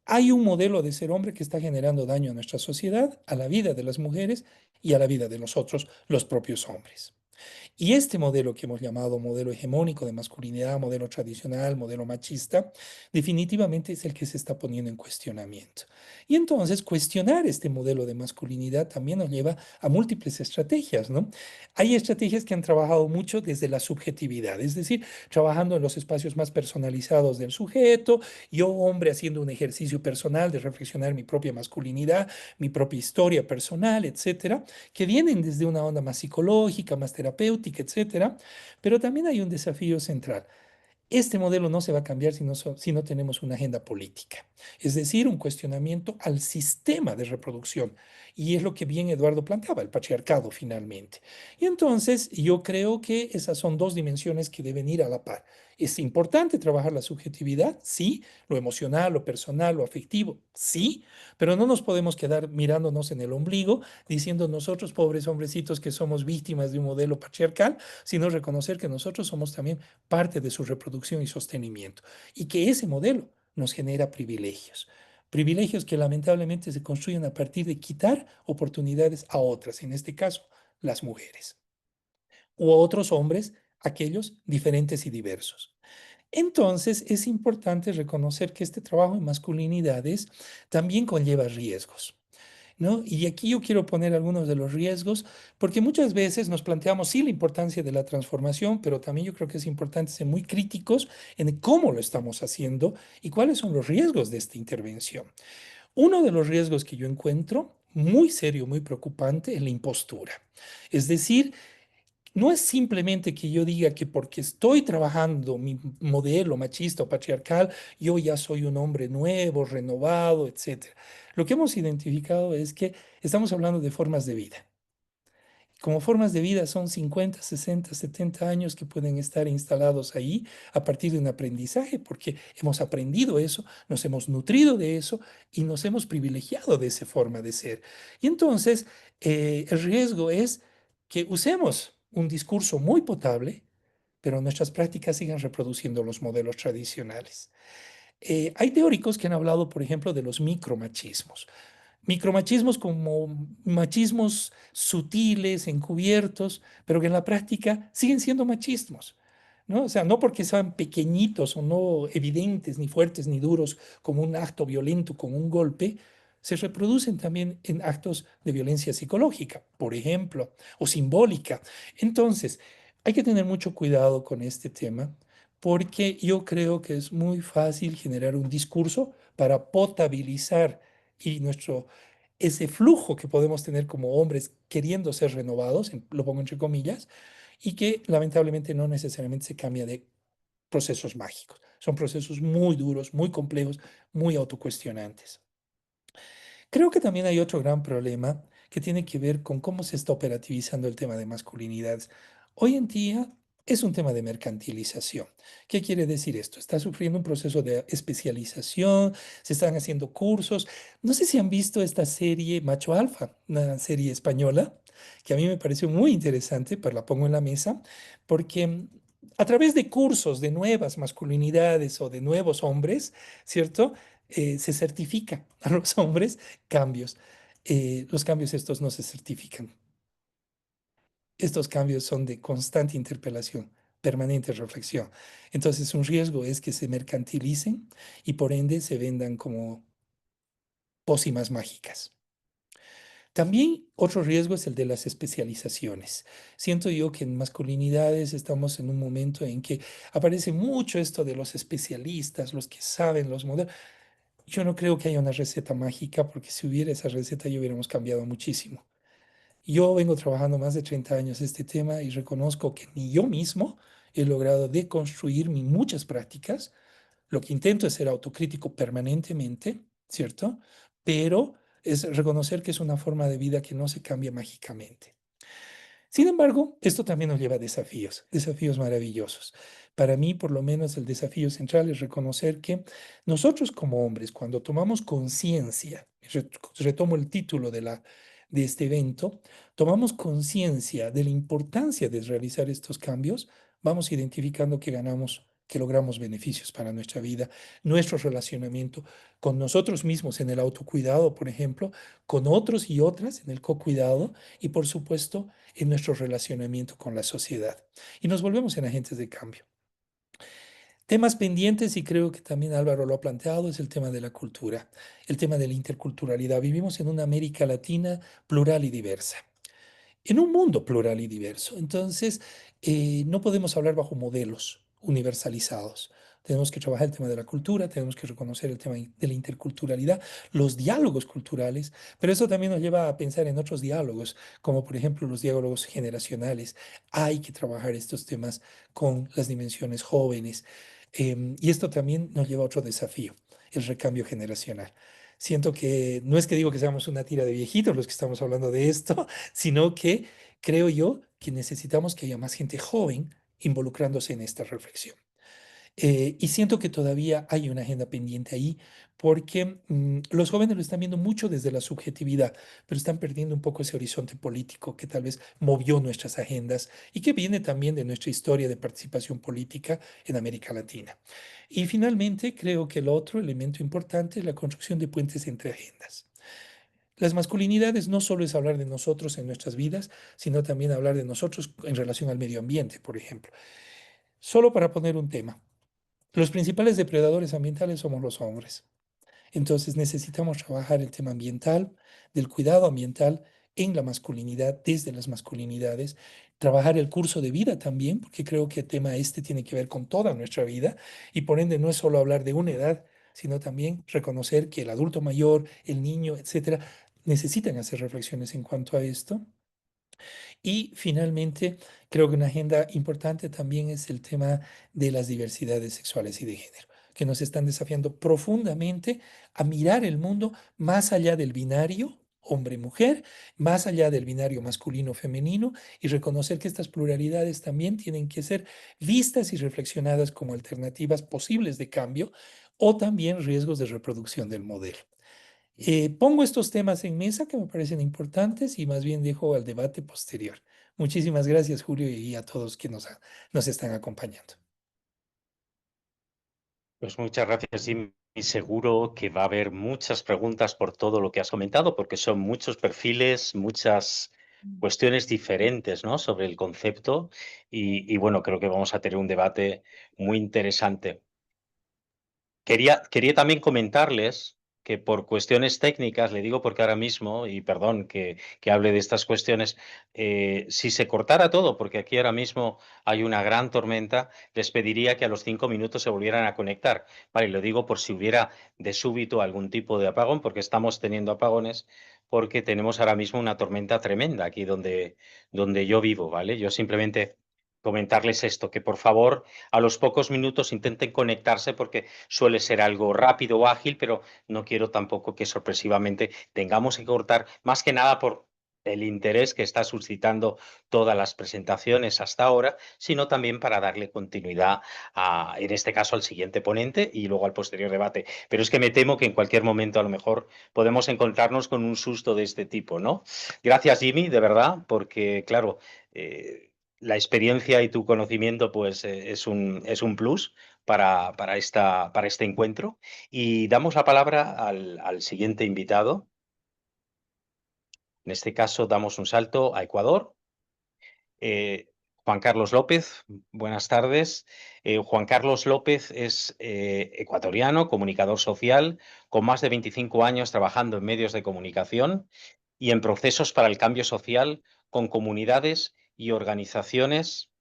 Hay un modelo de ser hombre que está generando daño a nuestra sociedad, a la vida de las mujeres y a la vida de nosotros, los propios hombres. Y este modelo que hemos llamado modelo hegemónico de masculinidad, modelo tradicional, modelo machista, definitivamente es el que se está poniendo en cuestionamiento. Y entonces cuestionar este modelo de masculinidad también nos lleva a múltiples estrategias, ¿no? Hay estrategias que han trabajado mucho desde la subjetividad, es decir, trabajando en los espacios más personalizados del sujeto, yo hombre haciendo un ejercicio personal de reflexionar mi propia masculinidad, mi propia historia personal, etcétera, que vienen desde una onda más psicológica, más terapéutica, etcétera, pero también hay un desafío central. Este modelo no se va a cambiar si no tenemos una agenda política, es decir, un cuestionamiento al sistema de reproducción. Y es lo que bien Eduardo planteaba, el patriarcado finalmente. Y entonces yo creo que esas son dos dimensiones que deben ir a la par. Es importante trabajar la subjetividad, sí, lo emocional, lo personal, lo afectivo, sí, pero no nos podemos quedar mirándonos en el ombligo diciendo nosotros, pobres hombrecitos, que somos víctimas de un modelo patriarcal, sino reconocer que nosotros somos también parte de su reproducción y sostenimiento, y que ese modelo nos genera privilegios. Privilegios que lamentablemente se construyen a partir de quitar oportunidades a otras, en este caso, las mujeres, u otros hombres, aquellos diferentes y diversos. Entonces, es importante reconocer que este trabajo en masculinidades también conlleva riesgos. ¿No? Y aquí yo quiero poner algunos de los riesgos, porque muchas veces nos planteamos sí la importancia de la transformación, pero también yo creo que es importante ser muy críticos en cómo lo estamos haciendo y cuáles son los riesgos de esta intervención. Uno de los riesgos que yo encuentro muy serio, muy preocupante, es la impostura. Es decir, no es simplemente que yo diga que porque estoy trabajando mi modelo machista o patriarcal, yo ya soy un hombre nuevo, renovado, etcétera. Lo que hemos identificado es que estamos hablando de formas de vida. Como formas de vida son 50, 60, 70 años que pueden estar instalados ahí a partir de un aprendizaje, porque hemos aprendido eso, nos hemos nutrido de eso y nos hemos privilegiado de esa forma de ser. Y entonces el riesgo es que usemos un discurso muy potable, pero nuestras prácticas sigan reproduciendo los modelos tradicionales. Hay teóricos que han hablado, por ejemplo, de los micromachismos. Micromachismos como machismos sutiles, encubiertos, pero que en la práctica siguen siendo machismos, ¿no? O sea, no porque sean pequeñitos o no evidentes, ni fuertes, ni duros, como un acto violento, como un golpe, se reproducen también en actos de violencia psicológica, por ejemplo, o simbólica. Entonces, hay que tener mucho cuidado con este tema, porque yo creo que es muy fácil generar un discurso para potabilizar y ese flujo que podemos tener como hombres queriendo ser renovados, lo pongo entre comillas, y que lamentablemente no necesariamente se cambia de procesos mágicos. Son procesos muy duros, muy complejos, muy autocuestionantes. Creo que también hay otro gran problema que tiene que ver con cómo se está operativizando el tema de masculinidades. Hoy en día es un tema de mercantilización. ¿Qué quiere decir esto? Está sufriendo un proceso de especialización, se están haciendo cursos. No sé si han visto esta serie Macho Alfa, una serie española, que a mí me pareció muy interesante, pero la pongo en la mesa, porque a través de cursos de nuevas masculinidades o de nuevos hombres, ¿cierto? Se certifica a los hombres cambios. Los cambios estos no se certifican. Estos cambios son de constante interpelación, permanente reflexión. Entonces, un riesgo es que se mercantilicen y por ende se vendan como pócimas mágicas. También otro riesgo es el de las especializaciones. Siento yo que en masculinidades estamos en un momento en que aparece mucho esto de los especialistas, los que saben los modelos. Yo no creo que haya una receta mágica, porque si hubiera esa receta ya hubiéramos cambiado muchísimo. Yo vengo trabajando más de 30 años este tema y reconozco que ni yo mismo he logrado deconstruir muchas prácticas. Lo que intento es ser autocrítico permanentemente, ¿cierto? Pero es reconocer que es una forma de vida que no se cambia mágicamente. Sin embargo, esto también nos lleva a desafíos, desafíos maravillosos. Para mí, por lo menos, el desafío central es reconocer que nosotros como hombres, cuando tomamos conciencia, retomo el título de este evento, tomamos conciencia de la importancia de realizar estos cambios, vamos identificando que ganamos, que logramos beneficios para nuestra vida, nuestro relacionamiento con nosotros mismos en el autocuidado, por ejemplo, con otros y otras en el cocuidado y, por supuesto, en nuestro relacionamiento con la sociedad. Y nos volvemos en agentes de cambio. Temas pendientes, y creo que también Álvaro lo ha planteado, es el tema de la cultura, el tema de la interculturalidad. Vivimos en una América Latina plural y diversa, en un mundo plural y diverso. Entonces, no podemos hablar bajo modelos universalizados. Tenemos que trabajar el tema de la cultura, tenemos que reconocer el tema de la interculturalidad, los diálogos culturales, pero eso también nos lleva a pensar en otros diálogos, como por ejemplo los diálogos generacionales. Hay que trabajar estos temas con las dimensiones jóvenes. Y esto también nos lleva a otro desafío, el recambio generacional. Siento que no es que digo que seamos una tira de viejitos los que estamos hablando de esto, sino que creo yo que necesitamos que haya más gente joven involucrándose en esta reflexión. Y siento que todavía hay una agenda pendiente ahí porque los jóvenes lo están viendo mucho desde la subjetividad, pero están perdiendo un poco ese horizonte político que tal vez movió nuestras agendas y que viene también de nuestra historia de participación política en América Latina. Y finalmente, creo que el otro elemento importante es la construcción de puentes entre agendas. Las masculinidades no solo es hablar de nosotros en nuestras vidas, sino también hablar de nosotros en relación al medio ambiente, por ejemplo. Solo para poner un tema, los principales depredadores ambientales somos los hombres. Entonces necesitamos trabajar el tema ambiental, del cuidado ambiental en la masculinidad, desde las masculinidades, trabajar el curso de vida también, porque creo que el tema este tiene que ver con toda nuestra vida y por ende no es solo hablar de una edad, sino también reconocer que el adulto mayor, el niño, etcétera, necesitan hacer reflexiones en cuanto a esto. Y finalmente, creo que una agenda importante también es el tema de las diversidades sexuales y de género, que nos están desafiando profundamente a mirar el mundo más allá del binario hombre-mujer, más allá del binario masculino-femenino y reconocer que estas pluralidades también tienen que ser vistas y reflexionadas como alternativas posibles de cambio o también riesgos de reproducción del modelo. Pongo estos temas en mesa que me parecen importantes y más bien dejo al debate posterior. Muchísimas gracias, Julio, y a todos que nos están acompañando. Pues muchas gracias, Jimmy. Y seguro que va a haber muchas preguntas por todo lo que has comentado, porque son muchos perfiles, muchas cuestiones diferentes, ¿no?, sobre el concepto. Y bueno, creo que vamos a tener un debate muy interesante. Quería también comentarles que por cuestiones técnicas, le digo porque ahora mismo, y perdón que hable de estas cuestiones, si se cortara todo, porque aquí ahora mismo hay una gran tormenta, les pediría que a los 5 minutos se volvieran a conectar. Vale, lo digo por si hubiera de súbito algún tipo de apagón, porque estamos teniendo apagones, porque tenemos ahora mismo una tormenta tremenda aquí donde yo vivo, ¿vale? Yo simplemente comentarles esto, que por favor a los pocos minutos intenten conectarse porque suele ser algo rápido o ágil, pero no quiero tampoco que sorpresivamente tengamos que cortar, más que nada por el interés que está suscitando todas las presentaciones hasta ahora, sino también para darle continuidad en este caso, al siguiente ponente y luego al posterior debate. Pero es que me temo que en cualquier momento a lo mejor podemos encontrarnos con un susto de este tipo, ¿no? Gracias, Jimmy, de verdad, porque claro, la experiencia y tu conocimiento pues es un plus para este encuentro. Y damos la palabra al siguiente invitado. En este caso damos un salto a Ecuador. Juan Carlos López, buenas tardes. Juan Carlos López es ecuatoriano, comunicador social, con más de 25 años trabajando en medios de comunicación y en procesos para el cambio social con comunidades y organizaciones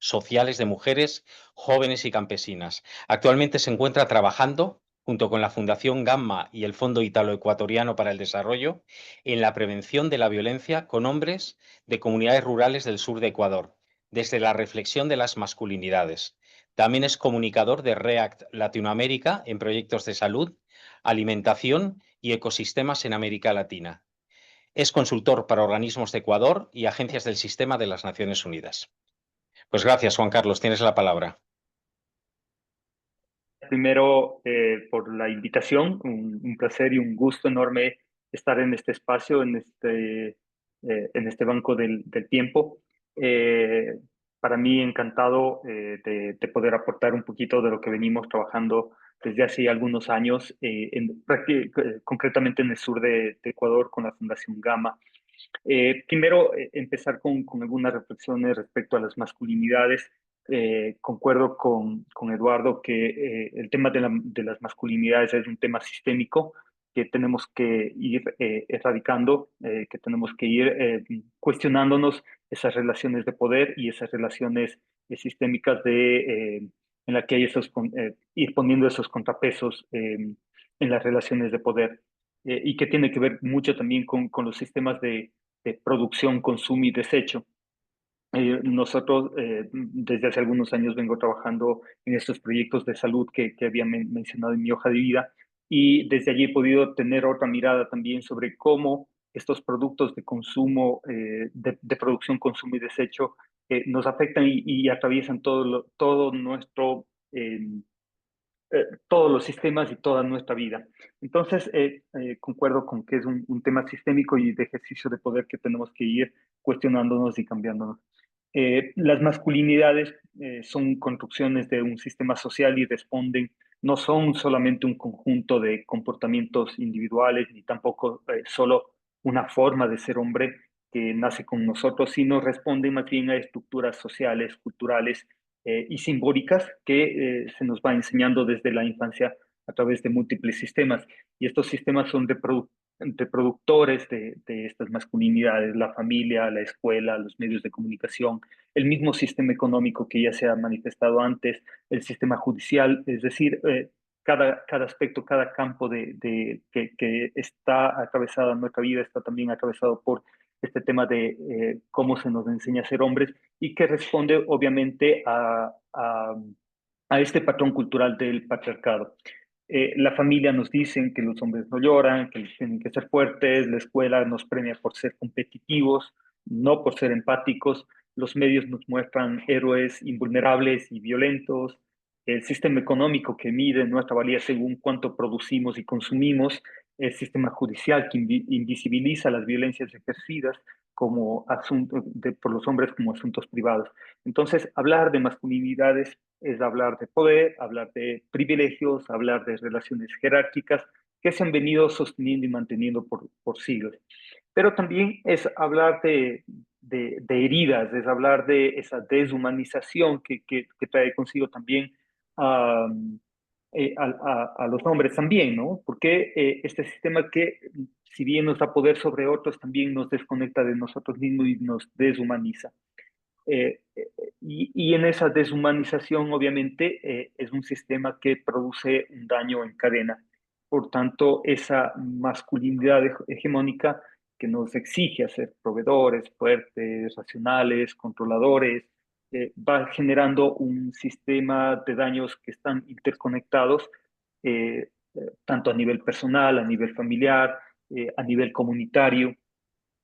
sociales de mujeres, jóvenes y campesinas. Actualmente se encuentra trabajando junto con la Fundación Gamma y el Fondo Italo-Ecuatoriano para el Desarrollo, en la prevención de la violencia con hombres de comunidades rurales del sur de Ecuador, desde la reflexión de las masculinidades. También es comunicador de REACT Latinoamérica en proyectos de salud, alimentación y ecosistemas en América Latina. Es consultor para organismos de Ecuador y agencias del sistema de las Naciones Unidas. Pues gracias, Juan Carlos, tienes la palabra. Primero, por la invitación, un placer y un gusto enorme estar en este espacio, en este banco del tiempo. Para mí, encantado de poder aportar un poquito de lo que venimos trabajando desde hace algunos años, concretamente en el sur de Ecuador con la Fundación Gamma. Primero, empezar con algunas reflexiones respecto a las masculinidades. Concuerdo con Eduardo que el tema de las masculinidades es un tema sistémico que tenemos que ir erradicando, que tenemos que ir cuestionándonos esas relaciones de poder y esas relaciones sistémicas en las que hay ir poniendo esos contrapesos en las relaciones de poder y que tiene que ver mucho también con los sistemas de producción, consumo y desecho. Nosotros desde hace algunos años vengo trabajando en estos proyectos de salud que había mencionado en mi hoja de vida y desde allí he podido tener otra mirada también sobre cómo estos productos de consumo, de producción, consumo y desecho nos afectan y atraviesan todo nuestro todos los sistemas y toda nuestra vida. Entonces, concuerdo con que es un tema sistémico y de ejercicio de poder que tenemos que ir cuestionándonos y cambiándonos. Las masculinidades son construcciones de un sistema social y responden, no son solamente un conjunto de comportamientos individuales, ni tampoco solo una forma de ser hombre que nace con nosotros, sino responden más bien a estructuras sociales, culturales, y simbólicas que se nos va enseñando desde la infancia a través de múltiples sistemas. Y estos sistemas son reproductores de estas masculinidades, la familia, la escuela, los medios de comunicación, el mismo sistema económico que ya se ha manifestado antes, el sistema judicial, es decir, cada aspecto, cada campo que está atravesado en nuestra vida está también atravesado por este tema de cómo se nos enseña a ser hombres y que responde obviamente a este patrón cultural del patriarcado. La familia nos dicen que los hombres no lloran, que tienen que ser fuertes, la escuela nos premia por ser competitivos, no por ser empáticos, los medios nos muestran héroes invulnerables y violentos, el sistema económico que mide nuestra valía según cuánto producimos y consumimos, el sistema judicial que invisibiliza las violencias ejercidas como por los hombres como asuntos privados. Entonces, hablar de masculinidades es hablar de poder, hablar de privilegios, hablar de relaciones jerárquicas que se han venido sosteniendo y manteniendo por siglos. Pero también es hablar de heridas, es hablar de esa deshumanización que trae consigo también a los hombres también, ¿no? Porque este sistema que, si bien nos da poder sobre otros, también nos desconecta de nosotros mismos y nos deshumaniza. Y en esa deshumanización, obviamente, es un sistema que produce un daño en cadena. Por tanto, esa masculinidad hegemónica que nos exige ser proveedores, fuertes, racionales, controladores, va generando un sistema de daños que están interconectados, tanto a nivel personal, a nivel familiar, a nivel comunitario.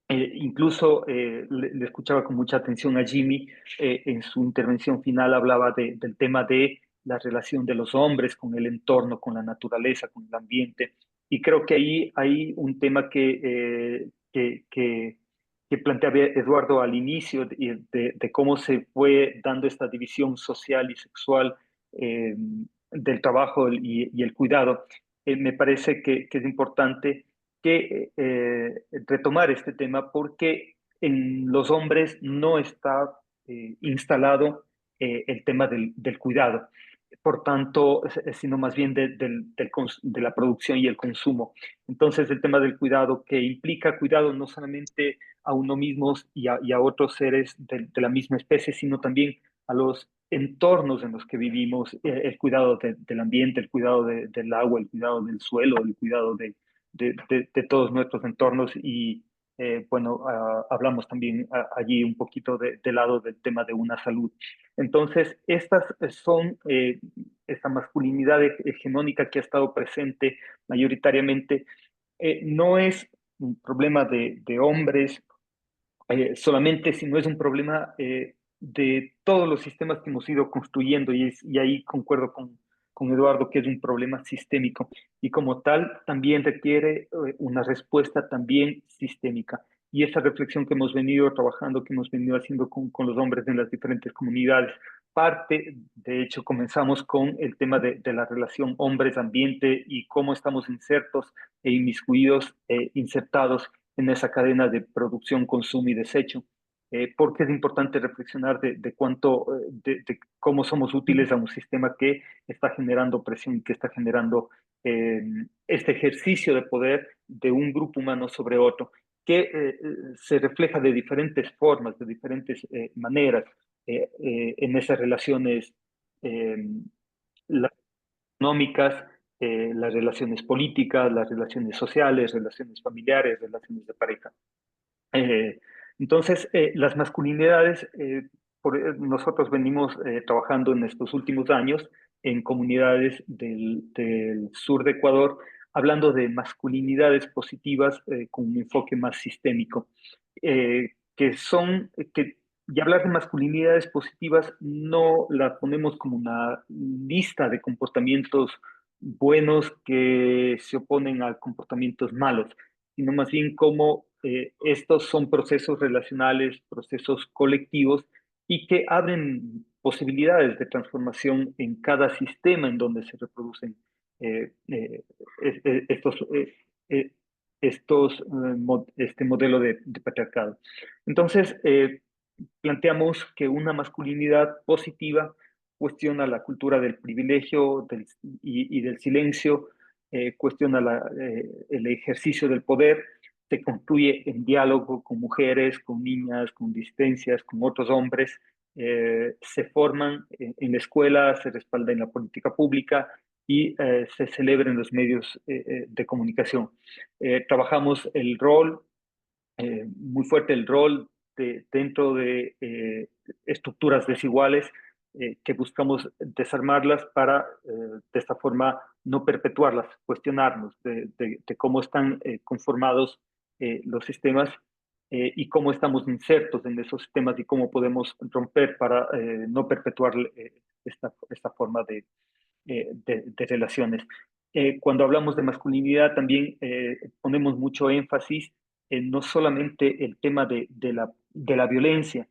Incluso le escuchaba con mucha atención a Jimmy, en su intervención final hablaba del tema de la relación de los hombres con el entorno, con la naturaleza, con el ambiente. Y creo que ahí hay un tema que planteaba Eduardo al inicio de cómo se fue dando esta división social y sexual del trabajo y el cuidado. Me parece que es importante que retomar este tema porque en los hombres no está instalado el tema del cuidado, por tanto, sino más bien de la producción y el consumo. Entonces, el tema del cuidado que implica cuidado no solamente a uno mismo y a otros seres de la misma especie, sino también a los entornos en los que vivimos, el cuidado del ambiente, el cuidado del agua, el cuidado del suelo, el cuidado de todos nuestros entornos y bueno, hablamos también allí un poquito del lado del tema de una salud. Entonces, estas son esta masculinidad hegemónica que ha estado presente mayoritariamente. No es un problema de hombres solamente, sino es un problema de todos los sistemas que hemos ido construyendo y ahí concuerdo con Eduardo que es un problema sistémico y como tal también requiere una respuesta también sistémica. Y esa reflexión que hemos venido trabajando, que hemos venido haciendo con los hombres en las diferentes comunidades, parte, de hecho, comenzamos con el tema de la relación hombres-ambiente y cómo estamos insertos e inmiscuidos, insertados en esa cadena de producción, consumo y desecho. Porque es importante reflexionar de cuánto, de cómo somos útiles a un sistema que está generando presión y que está generando este ejercicio de poder de un grupo humano sobre otro, que se refleja de diferentes formas, de diferentes maneras en esas relaciones eh, las económicas, las relaciones políticas, las relaciones sociales, relaciones familiares, relaciones de pareja. Eh, entonces, las masculinidades, nosotros venimos trabajando en estos últimos años en comunidades del sur de Ecuador, hablando de masculinidades positivas con un enfoque más sistémico, que son, y hablar de masculinidades positivas no la ponemos como una lista de comportamientos buenos que se oponen a comportamientos malos, sino más bien como estos son procesos relacionales, procesos colectivos y que abren posibilidades de transformación en cada sistema en donde se reproducen eh, eh, estos, este modelo de patriarcado. Entonces, planteamos que una masculinidad positiva cuestiona la cultura del privilegio y del silencio, cuestiona el ejercicio del poder, se construye en diálogo con mujeres, con niñas, con disidencias, con otros hombres, se forman en la escuela, se respalda en la política pública y se celebra en los medios de comunicación. Trabajamos el rol, muy fuerte el rol dentro de estructuras desiguales que buscamos desarmarlas para de esta forma no perpetuarlas, cuestionarnos de cómo están conformados los sistemas y cómo estamos insertos en esos sistemas y cómo podemos romper para no perpetuar esta forma de relaciones. Cuando hablamos de masculinidad también ponemos mucho énfasis en no solamente el tema de la violencia,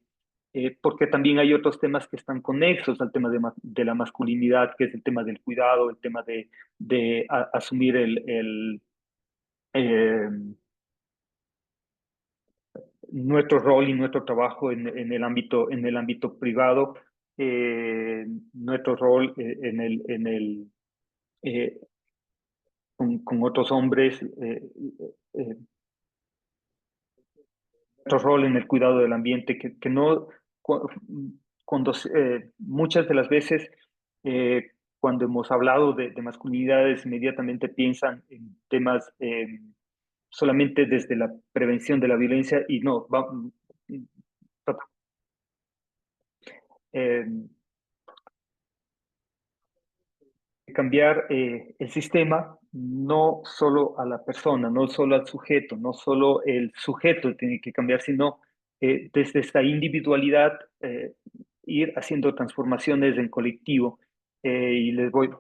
porque también hay otros temas que están conexos al tema de la masculinidad, que es el tema del cuidado, el tema de asumir eh, nuestro rol y nuestro trabajo en el ámbito privado, nuestro rol eh, con otros hombres, eh, nuestro rol en el cuidado del ambiente, que no, cuando muchas de las veces cuando hemos hablado de masculinidades, inmediatamente piensan en temas solamente desde la prevención de la violencia y no, eh, cambiar el sistema no solo a la persona, no solo al sujeto, no solo el sujeto tiene que cambiar, sino desde esta individualidad ir haciendo transformaciones en colectivo. Y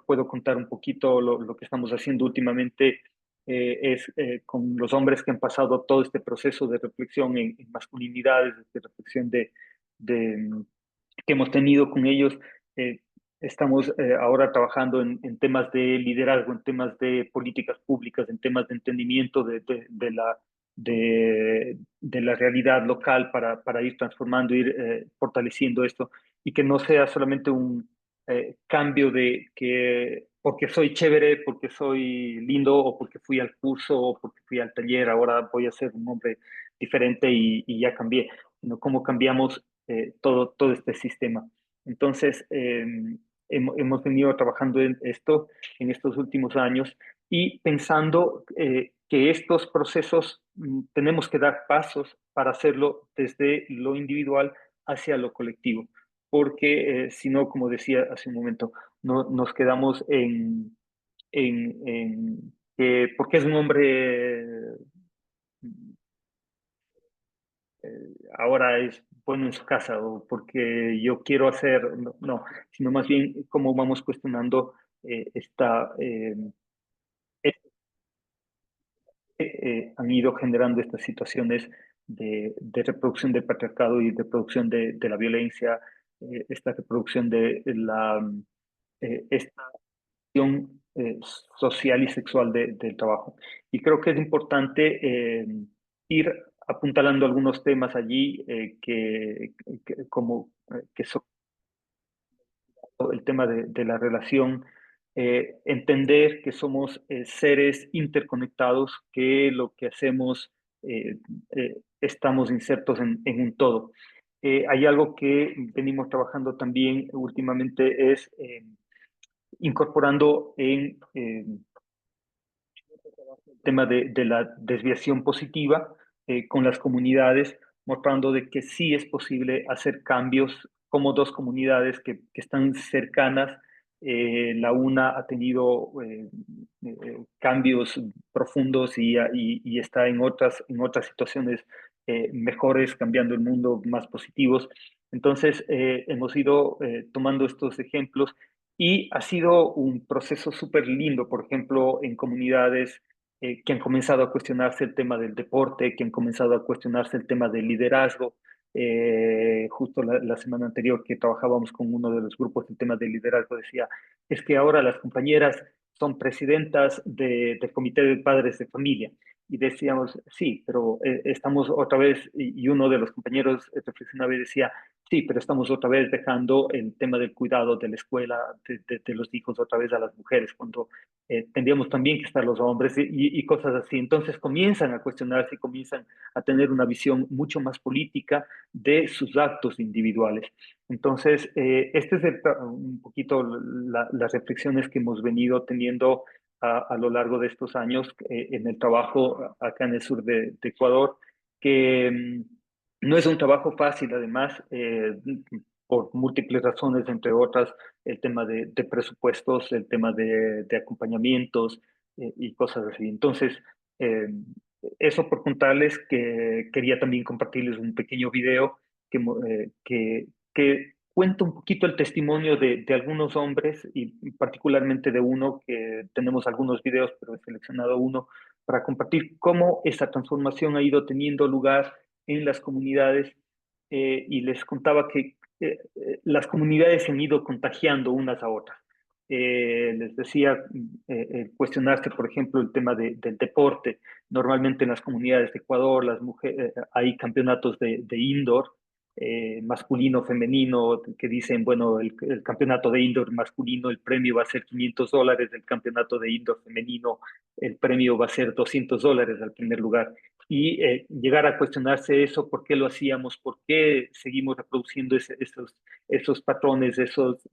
puedo contar un poquito lo que estamos haciendo últimamente. Es con los hombres que han pasado todo este proceso de reflexión en masculinidades, de reflexión de que hemos tenido con ellos. Eh, Estamos ahora trabajando en temas de liderazgo, en temas de políticas públicas, en temas de entendimiento de la realidad local para ir transformando, ir fortaleciendo esto y que no sea solamente un cambio de que porque soy chévere, porque soy lindo o porque fui al curso o porque fui al taller, ahora voy a ser un hombre diferente y ya cambié, sino cómo cambiamos todo este sistema. Entonces, hemos venido trabajando en esto en estos últimos años y pensando que estos procesos tenemos que dar pasos para hacerlo desde lo individual hacia lo colectivo, porque si no, como decía hace un momento, no, nos quedamos en que porque es un hombre ahora es bueno en su casa o porque yo quiero hacer, no, no, sino más bien cómo vamos cuestionando esta, han ido generando estas situaciones de reproducción del patriarcado y de reproducción de la violencia, esta reproducción de la esta acción social y sexual del trabajo. Y creo que es importante ir apuntalando algunos temas allí como que son el tema de la relación, entender que somos seres interconectados, que lo que hacemos estamos insertos en un todo. Hay algo que venimos trabajando también últimamente es incorporando en el tema de la desviación positiva con las comunidades, mostrando de que sí es posible hacer cambios como dos comunidades que están cercanas. La una ha tenido cambios profundos y está en otras situaciones mejores, cambiando el mundo, más positivos. Entonces, hemos ido tomando estos ejemplos y ha sido un proceso súper lindo, por ejemplo, en comunidades que han comenzado a cuestionarse el tema del deporte, que han comenzado a cuestionarse el tema del liderazgo. Justo la semana anterior que trabajábamos con uno de los grupos, el tema del liderazgo decía, es que ahora las compañeras son presidentas del comité de padres de familia. Y decíamos, sí, pero estamos otra vez, y uno de los compañeros reflexionaba y decía, sí, pero estamos otra vez dejando el tema del cuidado de la escuela, de los hijos otra vez a las mujeres, cuando tendríamos también que estar los hombres y cosas así. Entonces comienzan a cuestionarse y comienzan a tener una visión mucho más política de sus actos individuales. Entonces, este es un poquito las reflexiones que hemos venido teniendo a lo largo de estos años en el trabajo acá en el sur de Ecuador, que no es un trabajo fácil, además, por múltiples razones, entre otras, el tema de presupuestos, el tema de acompañamientos y cosas así. Entonces, eh, eso por contarles que quería también compartirles un pequeño video que cuenta un poquito el testimonio de algunos hombres y particularmente de uno que tenemos algunos videos, pero he seleccionado uno para compartir cómo esa transformación ha ido teniendo lugar en las comunidades y les contaba que las comunidades se han ido contagiando unas a otras. Les decía, cuestionarse, por ejemplo, el tema del deporte. Normalmente en las comunidades de Ecuador las mujeres, hay campeonatos de indoor, masculino, femenino, que dicen, bueno, el campeonato de indoor masculino, el premio va a ser $500, el campeonato de indoor femenino, el premio va a ser $200 al primer lugar. Y llegar a cuestionarse eso, por qué lo hacíamos, por qué seguimos reproduciendo esos patrones,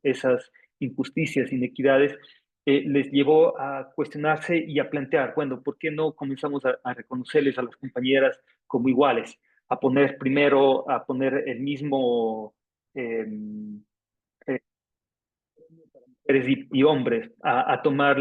esas injusticias, inequidades, les llevó a cuestionarse y a plantear, bueno, ¿por qué no comenzamos a reconocerles a las compañeras como iguales? A poner primero, a poner el mismo eh, mujeres y hombres, a tomar,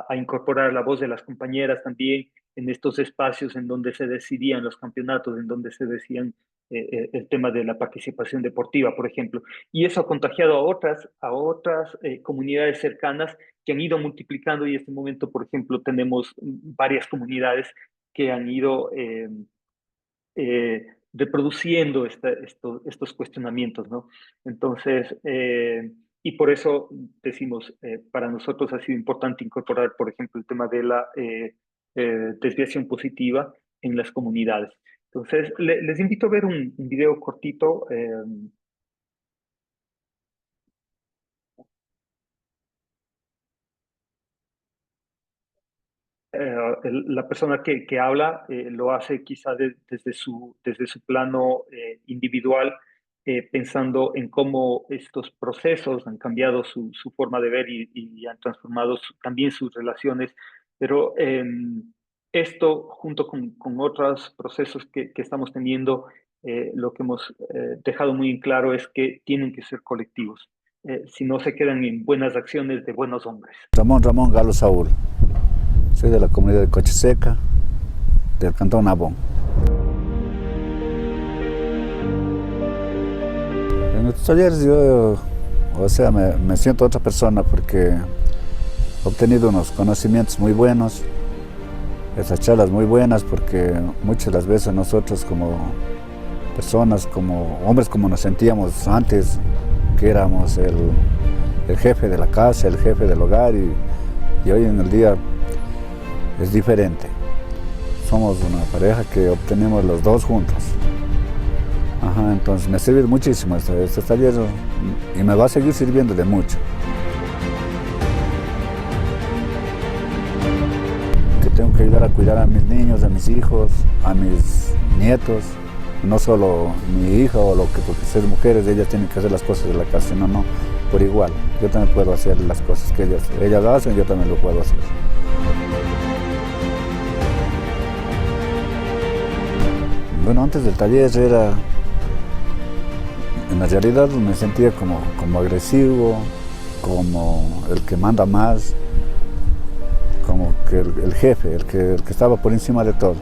a incorporar la voz de las compañeras también en estos espacios en donde se decidían los campeonatos, en donde se decían el tema de la participación deportiva, por ejemplo. Y eso ha contagiado a otras comunidades cercanas que han ido multiplicando y en este momento, por ejemplo, tenemos varias comunidades que han ido reproduciendo estos cuestionamientos, ¿no? Entonces, y por eso decimos, para nosotros ha sido importante incorporar, por ejemplo, el tema de la desviación positiva en las comunidades. Entonces, les invito a ver un video cortito. La persona que habla lo hace quizá desde su plano individual pensando en cómo estos procesos han cambiado su forma de ver y han transformado también sus relaciones, pero esto junto con otros procesos que estamos teniendo, lo que hemos dejado muy en claro es que tienen que ser colectivos, si no se quedan en buenas acciones de buenos hombres. Ramón Galo Saúl, soy de la comunidad de Cocheseca, del cantón Abón. En estos talleres yo, me siento otra persona porque he obtenido unos conocimientos muy buenos, esas charlas muy buenas, porque muchas de las veces nosotros como personas, como hombres, como nos sentíamos antes, que éramos el jefe de la casa, el jefe del hogar, y hoy en el día es diferente. Somos una pareja que obtenemos los dos juntos. Ajá, entonces me ha servido muchísimo este taller y me va a seguir sirviendo de mucho. Que tengo que ayudar a cuidar a mis niños, a mis hijos, a mis nietos. No solo mi hija o lo que, porque ser mujeres, ellas tienen que hacer las cosas de la casa, sino no, por igual. Yo también puedo hacer las cosas que ellas hacen, yo también lo puedo hacer. Bueno, antes del taller en la realidad me sentía como agresivo, como el que manda más, como que el jefe, el que estaba por encima de todo.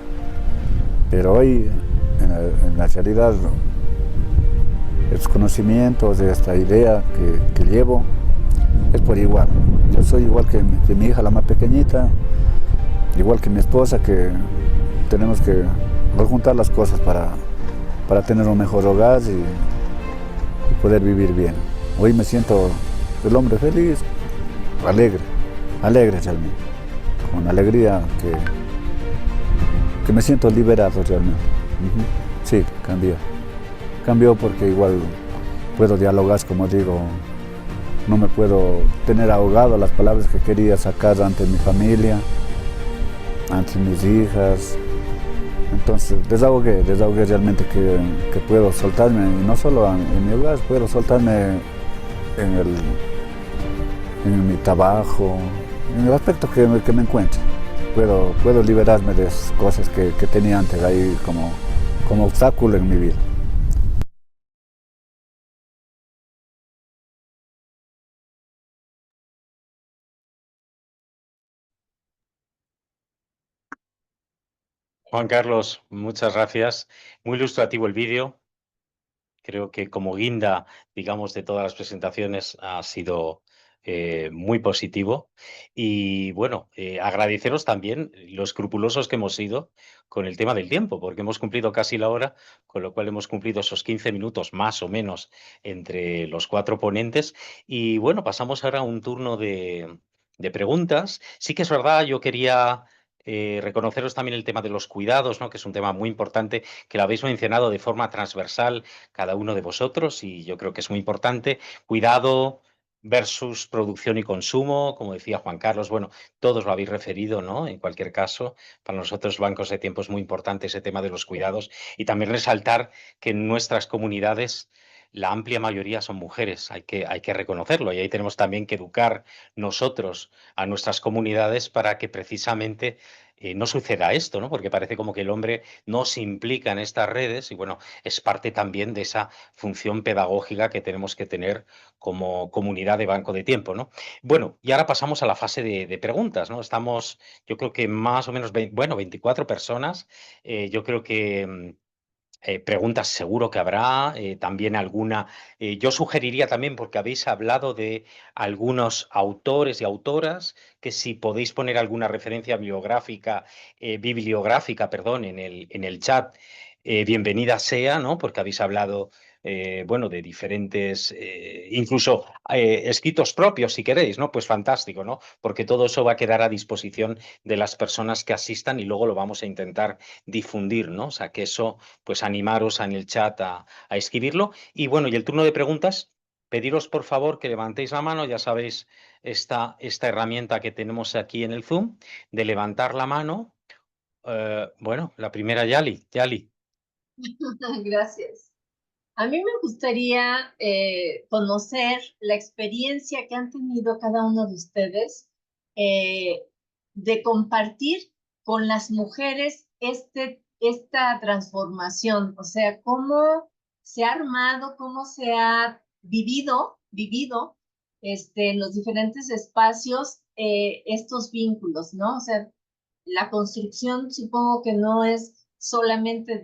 Pero hoy, en la realidad, los conocimientos de esta idea que llevo es por igual. Yo soy igual que mi hija, la más pequeñita, igual que mi esposa, que tenemos que juntar las cosas para tener un mejor hogar y poder vivir bien. Hoy me siento el hombre feliz, alegre realmente, con alegría que me siento liberado realmente. Sí, cambió porque igual puedo dialogar, como digo, no me puedo tener ahogado las palabras que quería sacar ante mi familia, ante mis hijas. Entonces desahogué realmente que puedo soltarme, y no solo en mi hogar, puedo soltarme en mi trabajo, en el aspecto que me encuentre. Puedo liberarme de esas cosas que tenía antes ahí como obstáculo en mi vida. Juan Carlos, muchas gracias. Muy ilustrativo el vídeo. Creo que como guinda, digamos, de todas las presentaciones ha sido muy positivo. Y bueno, agradeceros también lo escrupulosos que hemos sido con el tema del tiempo, porque hemos cumplido casi la hora, con lo cual hemos cumplido esos 15 minutos más o menos entre los cuatro ponentes. Y bueno, pasamos ahora a un turno de preguntas. Sí que es verdad, yo quería reconoceros también el tema de los cuidados, ¿no? Que es un tema muy importante, que lo habéis mencionado de forma transversal cada uno de vosotros, y yo creo que es muy importante. Cuidado versus producción y consumo, como decía Juan Carlos, bueno, todos lo habéis referido, ¿no? En cualquier caso, para nosotros bancos de tiempo es muy importante ese tema de los cuidados, y también resaltar que en nuestras comunidades la amplia mayoría son mujeres, hay que reconocerlo, y ahí tenemos también que educar nosotros a nuestras comunidades para que precisamente no suceda esto, ¿no? Porque parece como que el hombre no se implica en estas redes, y bueno, es parte también de esa función pedagógica que tenemos que tener como comunidad de banco de tiempo, ¿no? Bueno, y ahora pasamos a la fase de preguntas, ¿no? Estamos, yo creo que más o menos, 24 personas. Yo creo que preguntas seguro que habrá, también alguna. Yo sugeriría también, porque habéis hablado de algunos autores y autoras, que si podéis poner alguna referencia bibliográfica, perdón, en el chat, bienvenida sea, ¿no? Porque habéis hablado, bueno, de diferentes, incluso escritos propios, si queréis, ¿no? Pues fantástico, ¿no? Porque todo eso va a quedar a disposición de las personas que asistan, y luego lo vamos a intentar difundir, ¿no? O sea, que eso, pues animaros en el chat a escribirlo. Y bueno, y el turno de preguntas, pediros por favor que levantéis la mano. Ya sabéis esta herramienta que tenemos aquí en el Zoom, de levantar la mano. Bueno, la primera, Yali. Gracias. A mí me gustaría conocer la experiencia que han tenido cada uno de ustedes eh, de compartir con las mujeres esta transformación, o sea, cómo se ha armado, cómo se ha vivido en los diferentes espacios estos vínculos, ¿no? O sea, la construcción supongo que no es solamente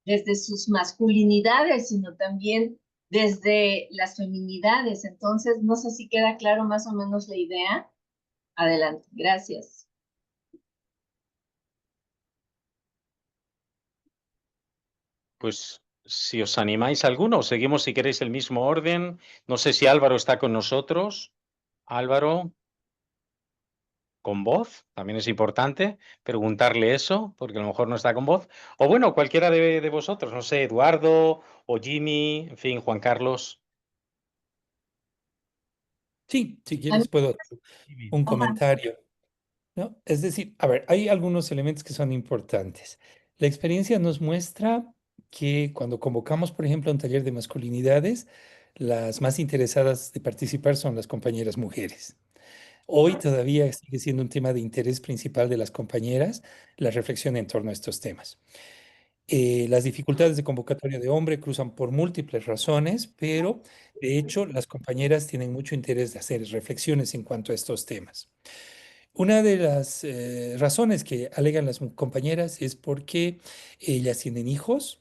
desde sus masculinidades, sino también desde las feminidades. Entonces, no sé si queda claro más o menos la idea. Adelante, gracias. Pues si os animáis alguno, seguimos si queréis el mismo orden. No sé si Álvaro está con nosotros. Álvaro, con voz, también es importante preguntarle eso, porque a lo mejor no está con voz. O bueno, cualquiera de vosotros, no sé, Eduardo o Jimmy, en fin, Juan Carlos. Sí, si A quieres mí, puedo hacer Jimmy. un ajá, comentario, ¿no? Es decir, a ver, hay algunos elementos que son importantes. La experiencia nos muestra que cuando convocamos, por ejemplo, un taller de masculinidades, las más interesadas de participar son las compañeras mujeres. Hoy todavía sigue siendo un tema de interés principal de las compañeras la reflexión en torno a estos temas. Las dificultades de convocatoria de hombre cruzan por múltiples razones, pero de hecho las compañeras tienen mucho interés de hacer reflexiones en cuanto a estos temas. Una de las razones que alegan las compañeras es porque ellas tienen hijos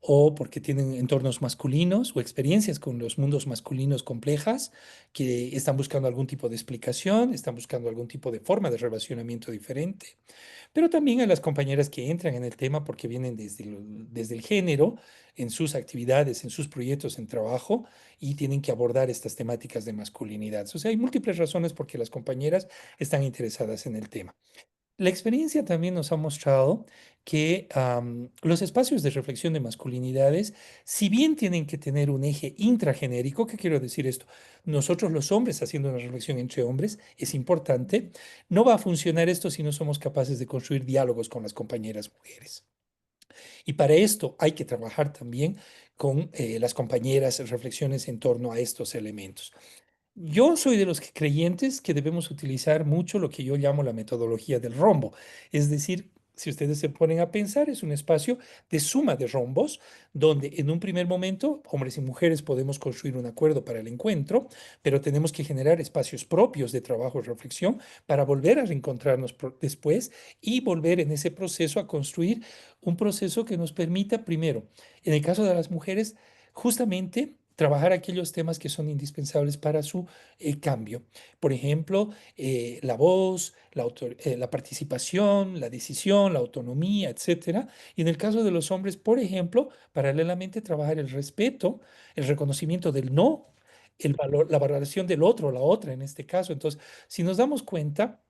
o porque tienen entornos masculinos o experiencias con los mundos masculinos complejas que están buscando algún tipo de explicación, están buscando algún tipo de forma de relacionamiento diferente. Pero también a las compañeras que entran en el tema porque vienen desde el género, en sus actividades, en sus proyectos, en trabajo, y tienen que abordar estas temáticas de masculinidad. O sea, hay múltiples razones por qué las compañeras están interesadas en el tema. La experiencia también nos ha mostrado que los espacios de reflexión de masculinidades, si bien tienen que tener un eje intragenérico, ¿qué quiero decir esto? Nosotros los hombres haciendo una reflexión entre hombres es importante. No va a funcionar esto si no somos capaces de construir diálogos con las compañeras mujeres. Y para esto hay que trabajar también con las compañeras reflexiones en torno a estos elementos. Yo soy de los creyentes que debemos utilizar mucho lo que yo llamo la metodología del rombo. Es decir, si ustedes se ponen a pensar, es un espacio de suma de rombos, donde en un primer momento hombres y mujeres podemos construir un acuerdo para el encuentro, pero tenemos que generar espacios propios de trabajo y reflexión para volver a reencontrarnos después y volver en ese proceso a construir un proceso que nos permita, primero, en el caso de las mujeres, justamente trabajar aquellos temas que son indispensables para su cambio. Por ejemplo, la voz, la participación, la decisión, la autonomía, etcétera. Y en el caso de los hombres, por ejemplo, paralelamente trabajar el respeto, el reconocimiento del no, el valor, la valoración del otro, la otra en este caso. Entonces, si nos damos cuenta,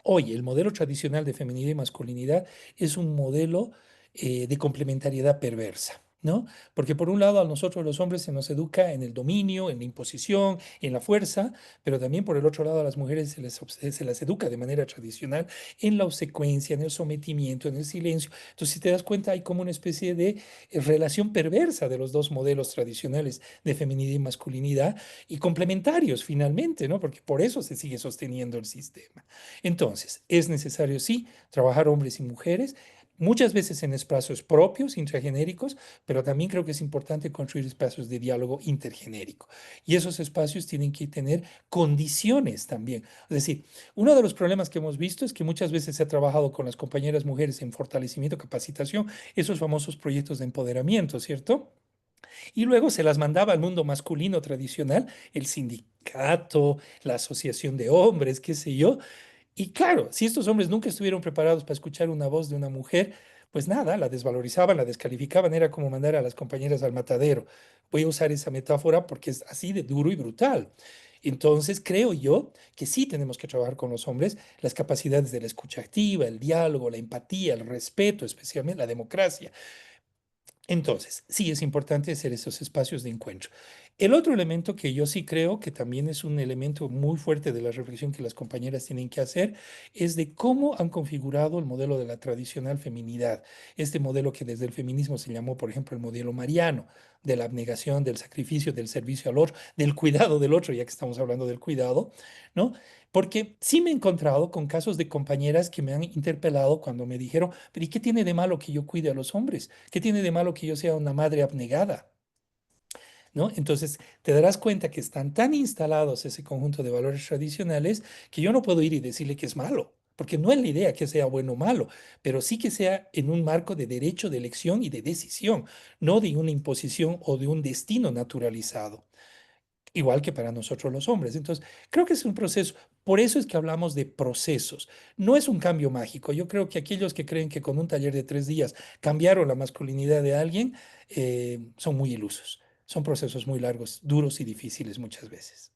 hoy, el modelo tradicional de feminidad y masculinidad es un modelo de complementariedad perversa, ¿no? Porque por un lado a nosotros los hombres se nos educa en el dominio, en la imposición, en la fuerza, pero también por el otro lado a las mujeres se las educa de manera tradicional en la obsecuencia, en el sometimiento, en el silencio. Entonces, si te das cuenta, hay como una especie de relación perversa de los dos modelos tradicionales de feminidad y masculinidad y complementarios finalmente, ¿no? Porque por eso se sigue sosteniendo el sistema. Entonces, es necesario, sí, trabajar hombres y mujeres, muchas veces en espacios propios, intragenéricos, pero también creo que es importante construir espacios de diálogo intergenérico. Y esos espacios tienen que tener condiciones también. Es decir, uno de los problemas que hemos visto es que muchas veces se ha trabajado con las compañeras mujeres en fortalecimiento, capacitación, esos famosos proyectos de empoderamiento, ¿cierto? Y luego se las mandaba al mundo masculino tradicional, el sindicato, la asociación de hombres, qué sé yo, y claro, si estos hombres nunca estuvieron preparados para escuchar una voz de una mujer, pues nada, la desvalorizaban, la descalificaban, era como mandar a las compañeras al matadero. Voy a usar esa metáfora porque es así de duro y brutal. Entonces, creo yo que sí tenemos que trabajar con los hombres las capacidades de la escucha activa, el diálogo, la empatía, el respeto, especialmente la democracia. Entonces, sí es importante hacer esos espacios de encuentro. El otro elemento que yo sí creo que también es un elemento muy fuerte de la reflexión que las compañeras tienen que hacer es de cómo han configurado el modelo de la tradicional feminidad. Este modelo que desde el feminismo se llamó, por ejemplo, el modelo mariano, de la abnegación, del sacrificio, del servicio al otro, del cuidado del otro, ya que estamos hablando del cuidado, ¿no? Porque sí me he encontrado con casos de compañeras que me han interpelado cuando me dijeron, pero ¿y qué tiene de malo que yo cuide a los hombres? ¿Qué tiene de malo que yo sea una madre abnegada? ¿No? Entonces, te darás cuenta que están tan instalados ese conjunto de valores tradicionales que yo no puedo ir y decirle que es malo, porque no es la idea que sea bueno o malo, pero sí que sea en un marco de derecho de elección y de decisión, no de una imposición o de un destino naturalizado, igual que para nosotros los hombres. Entonces, creo que es un proceso. Por eso es que hablamos de procesos. No es un cambio mágico. Yo creo que aquellos que creen que con un taller de 3 días cambiaron la masculinidad de alguien, son muy ilusos. Son procesos muy largos, duros y difíciles muchas veces.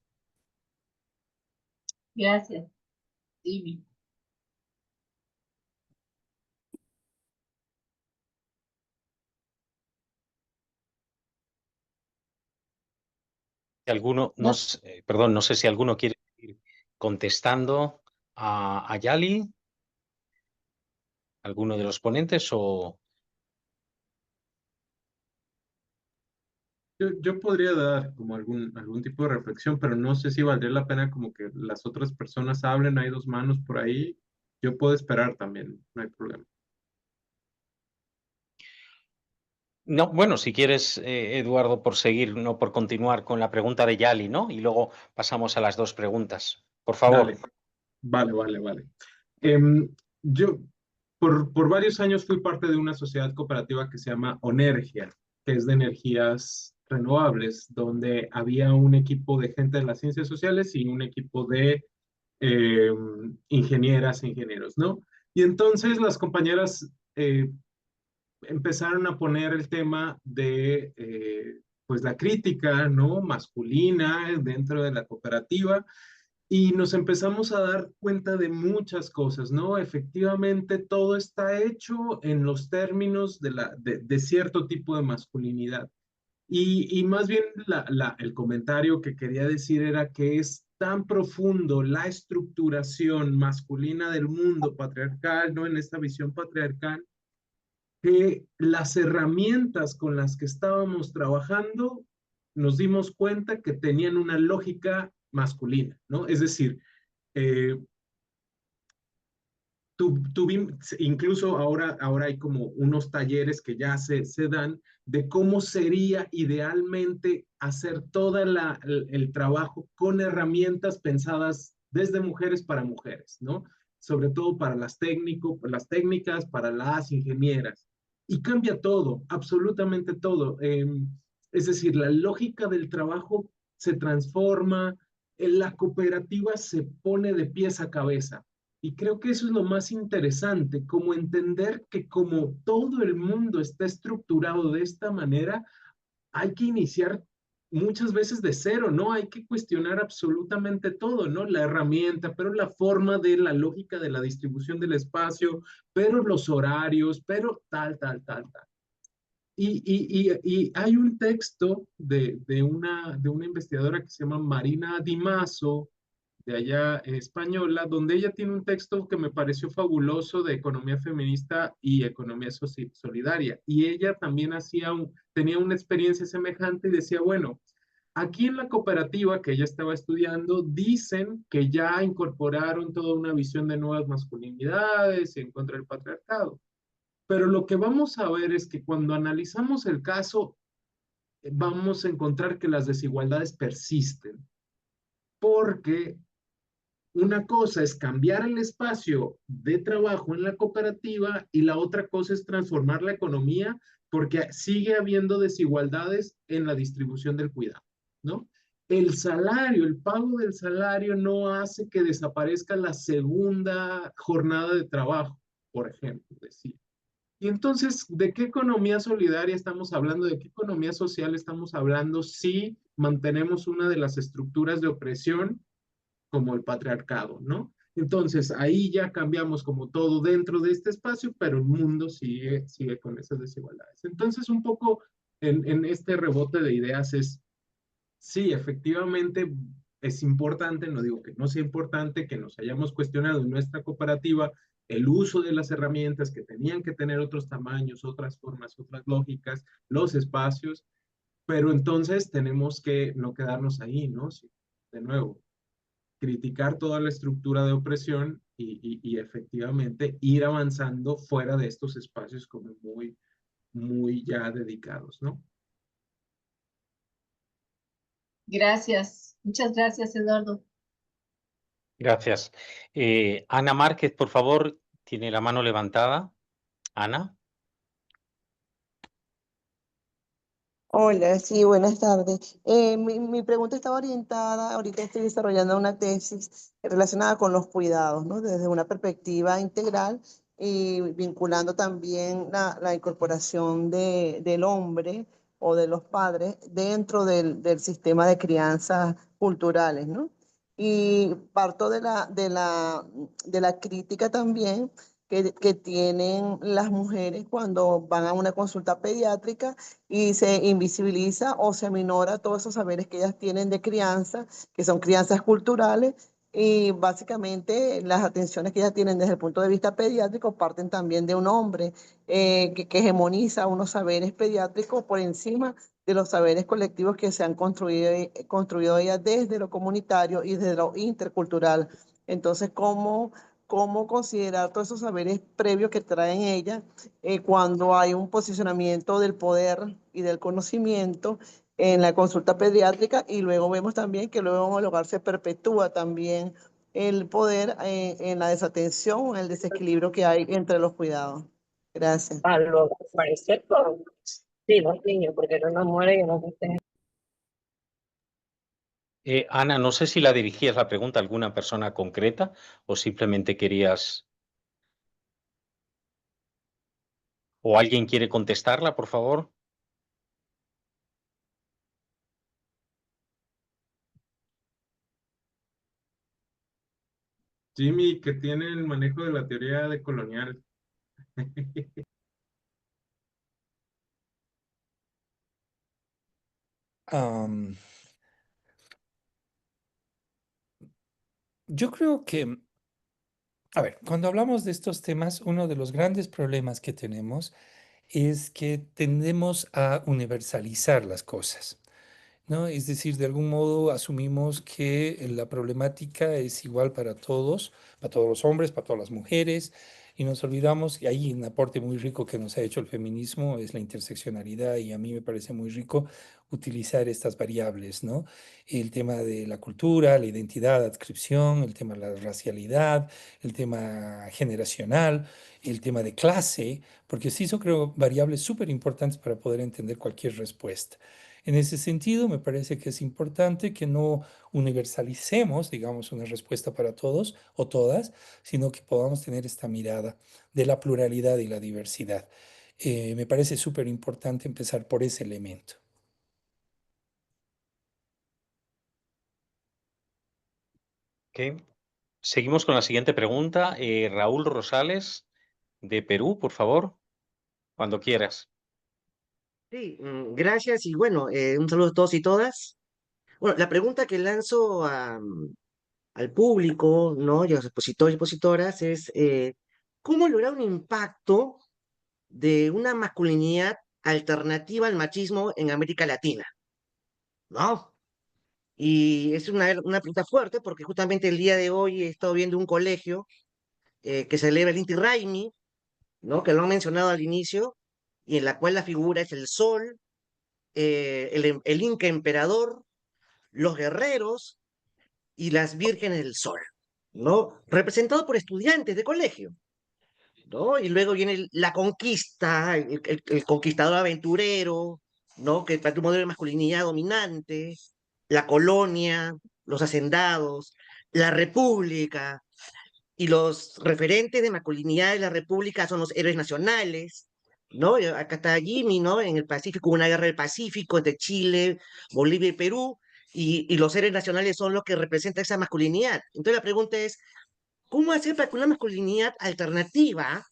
Gracias, Jimmy. Alguno, No, perdón, no sé si alguno quiere ir contestando a Yali, alguno de los ponentes, o Yo podría dar como algún tipo de reflexión, pero no sé si valdría la pena como que las otras personas hablen, hay dos manos por ahí. Yo puedo esperar también, no hay problema. no, bueno, si quieres, Eduardo, por seguir, no por continuar con la pregunta de Yali, ¿no? Y luego pasamos a las dos preguntas. Por favor. Dale, vale. Em, yo por varios años fui parte de una sociedad cooperativa que se llama Onergia, que es de energías renovables, donde había un equipo de gente de las ciencias sociales y un equipo de ingenieras e ingenieros, ¿no? Y entonces las compañeras empezaron a poner el tema de, pues, la crítica, ¿no? Masculina dentro de la cooperativa y nos empezamos a dar cuenta de muchas cosas, ¿no? Efectivamente, todo está hecho en los términos de cierto tipo de masculinidad. Y más bien el comentario que quería decir era que es tan profundo la estructuración masculina del mundo patriarcal, ¿no? En esta visión patriarcal, que las herramientas con las que estábamos trabajando nos dimos cuenta que tenían una lógica masculina, ¿no? Es decir, eh, incluso ahora hay como unos talleres que ya se dan de cómo sería idealmente hacer todo el trabajo con herramientas pensadas desde mujeres para mujeres, ¿no? Sobre todo para las técnicas, para las ingenieras. Y cambia todo, absolutamente todo. Es decir, la lógica del trabajo se transforma, la cooperativa se pone de pies a cabeza. Y creo que eso es lo más interesante, como entender que como todo el mundo está estructurado de esta manera, hay que iniciar muchas veces de cero, ¿no? Hay que cuestionar absolutamente todo, ¿no? La herramienta, pero la forma de la lógica de la distribución del espacio, pero los horarios, pero tal. Y hay un texto de una investigadora que se llama Marina Di Maso, de allá española, donde ella tiene un texto que me pareció fabuloso de economía feminista y economía solidaria. Y ella también tenía una experiencia semejante y decía, bueno, aquí en la cooperativa que ella estaba estudiando, dicen que ya incorporaron toda una visión de nuevas masculinidades y en contra del patriarcado. Pero lo que vamos a ver es que cuando analizamos el caso, vamos a encontrar que las desigualdades persisten, porque una cosa es cambiar el espacio de trabajo en la cooperativa y la otra cosa es transformar la economía porque sigue habiendo desigualdades en la distribución del cuidado, ¿no? El salario, el pago del salario no hace que desaparezca la segunda jornada de trabajo, por ejemplo, decir. Y entonces, ¿de qué economía solidaria estamos hablando? ¿De qué economía social estamos hablando si mantenemos una de las estructuras de opresión como el patriarcado, ¿no? Entonces, ahí ya cambiamos como todo dentro de este espacio, pero el mundo sigue con esas desigualdades. Entonces, un poco en este rebote de ideas es, Sí, efectivamente es importante, no digo que no sea importante, que nos hayamos cuestionado en nuestra cooperativa el uso de las herramientas que tenían que tener otros tamaños, otras formas, otras lógicas, los espacios, pero entonces tenemos que no quedarnos ahí, ¿no? Sí, de nuevo, criticar toda la estructura de opresión y efectivamente ir avanzando fuera de estos espacios como muy, muy ya dedicados, ¿no? Gracias. Muchas gracias, Eduardo. Gracias. Ana Márquez, por favor, tiene la mano levantada. Ana. Hola, sí, buenas tardes. Mi pregunta estaba orientada, ahorita estoy desarrollando una tesis relacionada con los cuidados, ¿no? Desde una perspectiva integral y vinculando también la incorporación del hombre o de los padres dentro del sistema de crianza culturales, ¿no? Y parto de la crítica también que tienen las mujeres cuando van a una consulta pediátrica y se invisibiliza o se aminora todos esos saberes que ellas tienen de crianza, que son crianzas culturales, y básicamente las atenciones que ellas tienen desde el punto de vista pediátrico parten también de un hombre que hegemoniza unos saberes pediátricos por encima de los saberes colectivos que se han construido ellas desde lo comunitario y desde lo intercultural. Entonces, ¿cómo considerar todos esos saberes previos que traen ellas cuando hay un posicionamiento del poder y del conocimiento en la consulta pediátrica? Y luego vemos también que luego en el hogar se perpetúa también el poder en la desatención, en el desequilibrio que hay entre los cuidados. Gracias. A lo parecer, sí, los niños, porque no nos mueren y no estén. Ana, no sé si la dirigías la pregunta a alguna persona concreta o simplemente querías... ¿O alguien quiere contestarla, por favor? Jimmy, que tiene el manejo de la teoría decolonial. Yo creo que, a ver, cuando hablamos de estos temas, uno de los grandes problemas que tenemos es que tendemos a universalizar las cosas, ¿no? Es decir, de algún modo asumimos que la problemática es igual para todos los hombres, para todas las mujeres, y nos olvidamos, y hay un aporte muy rico que nos ha hecho el feminismo, es la interseccionalidad, y a mí me parece muy rico utilizar estas variables, ¿no? El tema de la cultura, la identidad, la adscripción, el tema de la racialidad, el tema generacional, el tema de clase, porque sí son, creo, variables súper importantes para poder entender cualquier respuesta. En ese sentido, me parece que es importante que no universalicemos, digamos, una respuesta para todos o todas, sino que podamos tener esta mirada de la pluralidad y la diversidad. Me parece súper importante empezar por ese elemento. Ok. Seguimos con la siguiente pregunta. Raúl Rosales, de Perú, por favor, cuando quieras. Sí, gracias y bueno, un saludo a todos y todas. Bueno, la pregunta que lanzo al público, ¿no? Y a los expositores y expositoras es, ¿cómo lograr un impacto de una masculinidad alternativa al machismo en América Latina? ¿No? Y es una pregunta fuerte porque justamente el día de hoy he estado viendo un colegio que celebra el Inti Raymi, ¿no? Que lo han mencionado al inicio, y en la cual la figura es el sol, el Inca emperador, los guerreros y las vírgenes del sol, ¿no? Representado por estudiantes de colegio, ¿no? Y luego viene la conquista, el conquistador aventurero, ¿no? Que trata un modelo de masculinidad dominante, la colonia, los hacendados, la república, y los referentes de masculinidad de la república son los héroes nacionales, ¿no? Y acá está Jimmy, ¿no? En el Pacífico, una guerra del Pacífico entre Chile, Bolivia y Perú, y los héroes nacionales son los que representan esa masculinidad. Entonces la pregunta es, ¿cómo hacer para que una masculinidad alternativa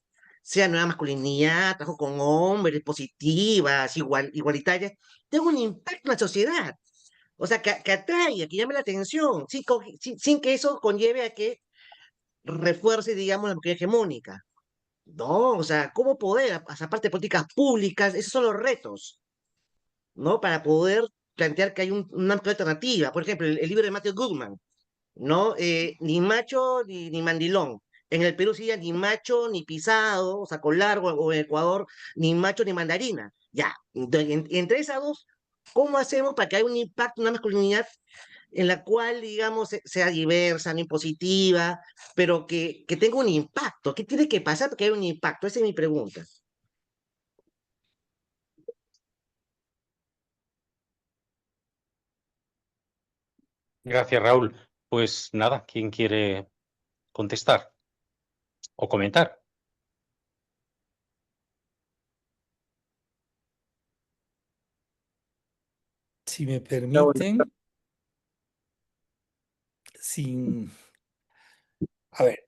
sea nueva masculinidad, trabajo con hombres, positivas, igualitarias, tenga un impacto en la sociedad? O sea, que atraiga, que llame la atención, sin que eso conlleve a que refuerce, digamos, la mujer hegemónica. No, o sea, ¿cómo poder, aparte de políticas públicas, esos son los retos, ¿no? Para poder plantear que hay una amplia alternativa. Por ejemplo, el libro de Matthew Goodman, ¿no? Ni macho ni mandilón. En el Perú sería ni macho ni pisado, o sea, con largo, o en Ecuador, ni macho ni mandarina. Ya, entonces, entre esas dos, ¿cómo hacemos para que haya un impacto, una masculinidad en la cual, digamos, sea diversa, no impositiva, pero que tenga un impacto? ¿Qué tiene que pasar para que haya un impacto? Esa es mi pregunta. Gracias, Raúl. Pues nada, ¿quién quiere contestar o comentar? Si me permiten, sin... A ver,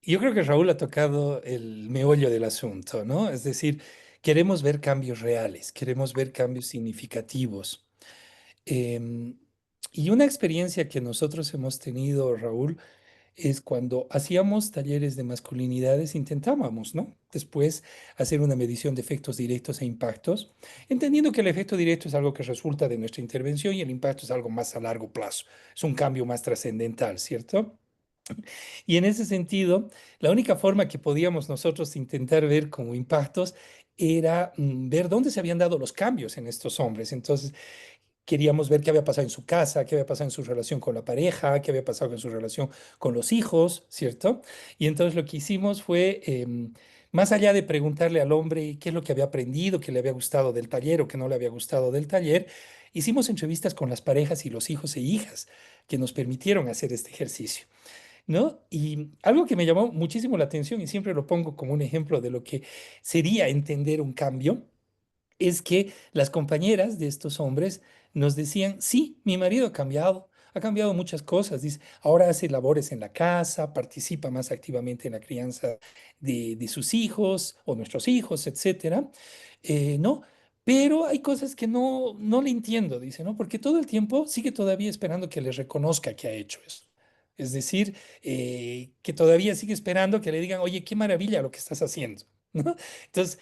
yo creo que Raúl ha tocado el meollo del asunto, ¿no? Es decir, queremos ver cambios reales, queremos ver cambios significativos. Em, y una experiencia que nosotros hemos tenido, Raúl, es cuando hacíamos talleres de masculinidades, intentábamos, ¿no? Después hacer una medición de efectos directos e impactos, entendiendo que el efecto directo es algo que resulta de nuestra intervención y el impacto es algo más a largo plazo, es un cambio más trascendental, ¿cierto? Y en ese sentido, la única forma que podíamos nosotros intentar ver como impactos era ver dónde se habían dado los cambios en estos hombres. Entonces, queríamos ver qué había pasado en su casa, qué había pasado en su relación con la pareja, qué había pasado en su relación con los hijos, ¿cierto? Y entonces lo que hicimos fue, más allá de preguntarle al hombre qué es lo que había aprendido, qué le había gustado del taller o qué no le había gustado del taller, hicimos entrevistas con las parejas y los hijos e hijas que nos permitieron hacer este ejercicio, ¿no? Y algo que me llamó muchísimo la atención y siempre lo pongo como un ejemplo de lo que sería entender un cambio es que las compañeras de estos hombres nos decían, sí, mi marido ha cambiado muchas cosas, dice, ahora hace labores en la casa, participa más activamente en la crianza de sus hijos o nuestros hijos, etcétera, ¿no? Pero hay cosas que no le entiendo, dice, ¿no? Porque todo el tiempo sigue todavía esperando que le reconozca que ha hecho eso. Es decir, que todavía sigue esperando que le digan, oye, qué maravilla lo que estás haciendo, ¿no? Entonces,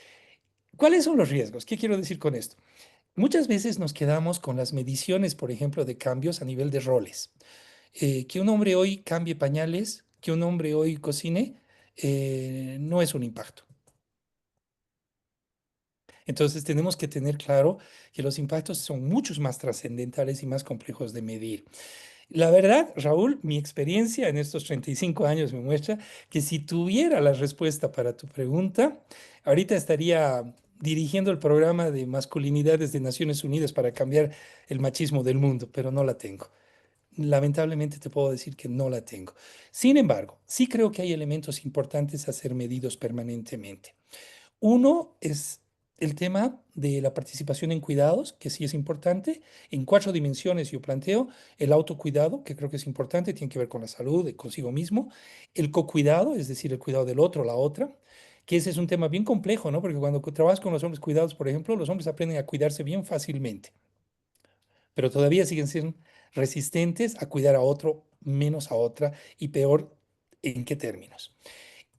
¿cuáles son los riesgos? ¿Qué quiero decir con esto? Muchas veces nos quedamos con las mediciones, por ejemplo, de cambios a nivel de roles. Que un hombre hoy cambie pañales, que un hombre hoy cocine, no es un impacto. Entonces tenemos que tener claro que los impactos son muchos más trascendentales y más complejos de medir. La verdad, Raúl, mi experiencia en estos 35 años me muestra que si tuviera la respuesta para tu pregunta, ahorita estaría dirigiendo el programa de masculinidades de Naciones Unidas para cambiar el machismo del mundo, pero no la tengo. Lamentablemente te puedo decir que no la tengo. Sin embargo, sí creo que hay elementos importantes a ser medidos permanentemente. Uno es el tema de la participación en cuidados, que sí es importante. En 4 dimensiones yo planteo el autocuidado, que creo que es importante, tiene que ver con la salud, de consigo mismo. El cocuidado, es decir, el cuidado del otro, la otra, que ese es un tema bien complejo, ¿no? Porque cuando trabajas con los hombres cuidados, por ejemplo, los hombres aprenden a cuidarse bien fácilmente, pero todavía siguen siendo resistentes a cuidar a otro, menos a otra, y peor, ¿en qué términos?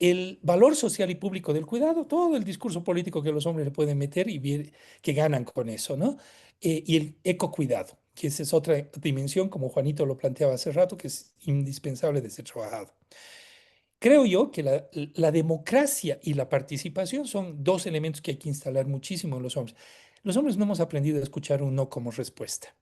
El valor social y público del cuidado, todo el discurso político que los hombres le pueden meter y ver que ganan con eso, ¿no? Y el ecocuidado, que esa es otra dimensión, como Juanito lo planteaba hace rato, que es indispensable de ser trabajado. Creo yo que la democracia y la participación son dos elementos que hay que instalar muchísimo en los hombres. Los hombres no hemos aprendido a escuchar un no como respuesta.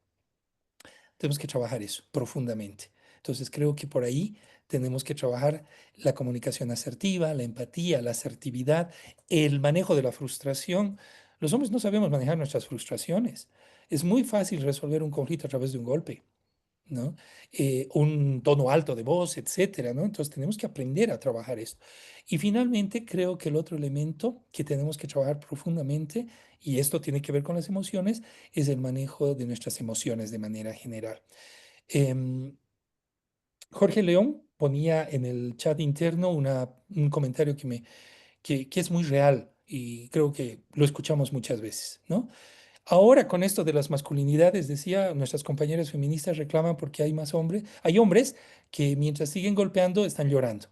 Tenemos que trabajar eso profundamente. Entonces creo que por ahí tenemos que trabajar la comunicación asertiva, la empatía, la asertividad, el manejo de la frustración. Los hombres no sabemos manejar nuestras frustraciones. Es muy fácil resolver un conflicto a través de un golpe, ¿no? Un tono alto de voz, etcétera, ¿no? Entonces tenemos que aprender a trabajar esto. Y finalmente creo que el otro elemento que tenemos que trabajar profundamente, y esto tiene que ver con las emociones, es el manejo de nuestras emociones de manera general. Em, Jorge León ponía en el chat interno un comentario que es muy real y creo que lo escuchamos muchas veces, ¿no? Ahora con esto de las masculinidades, decía, nuestras compañeras feministas reclaman porque hay más hombres, hay hombres que mientras siguen golpeando están llorando.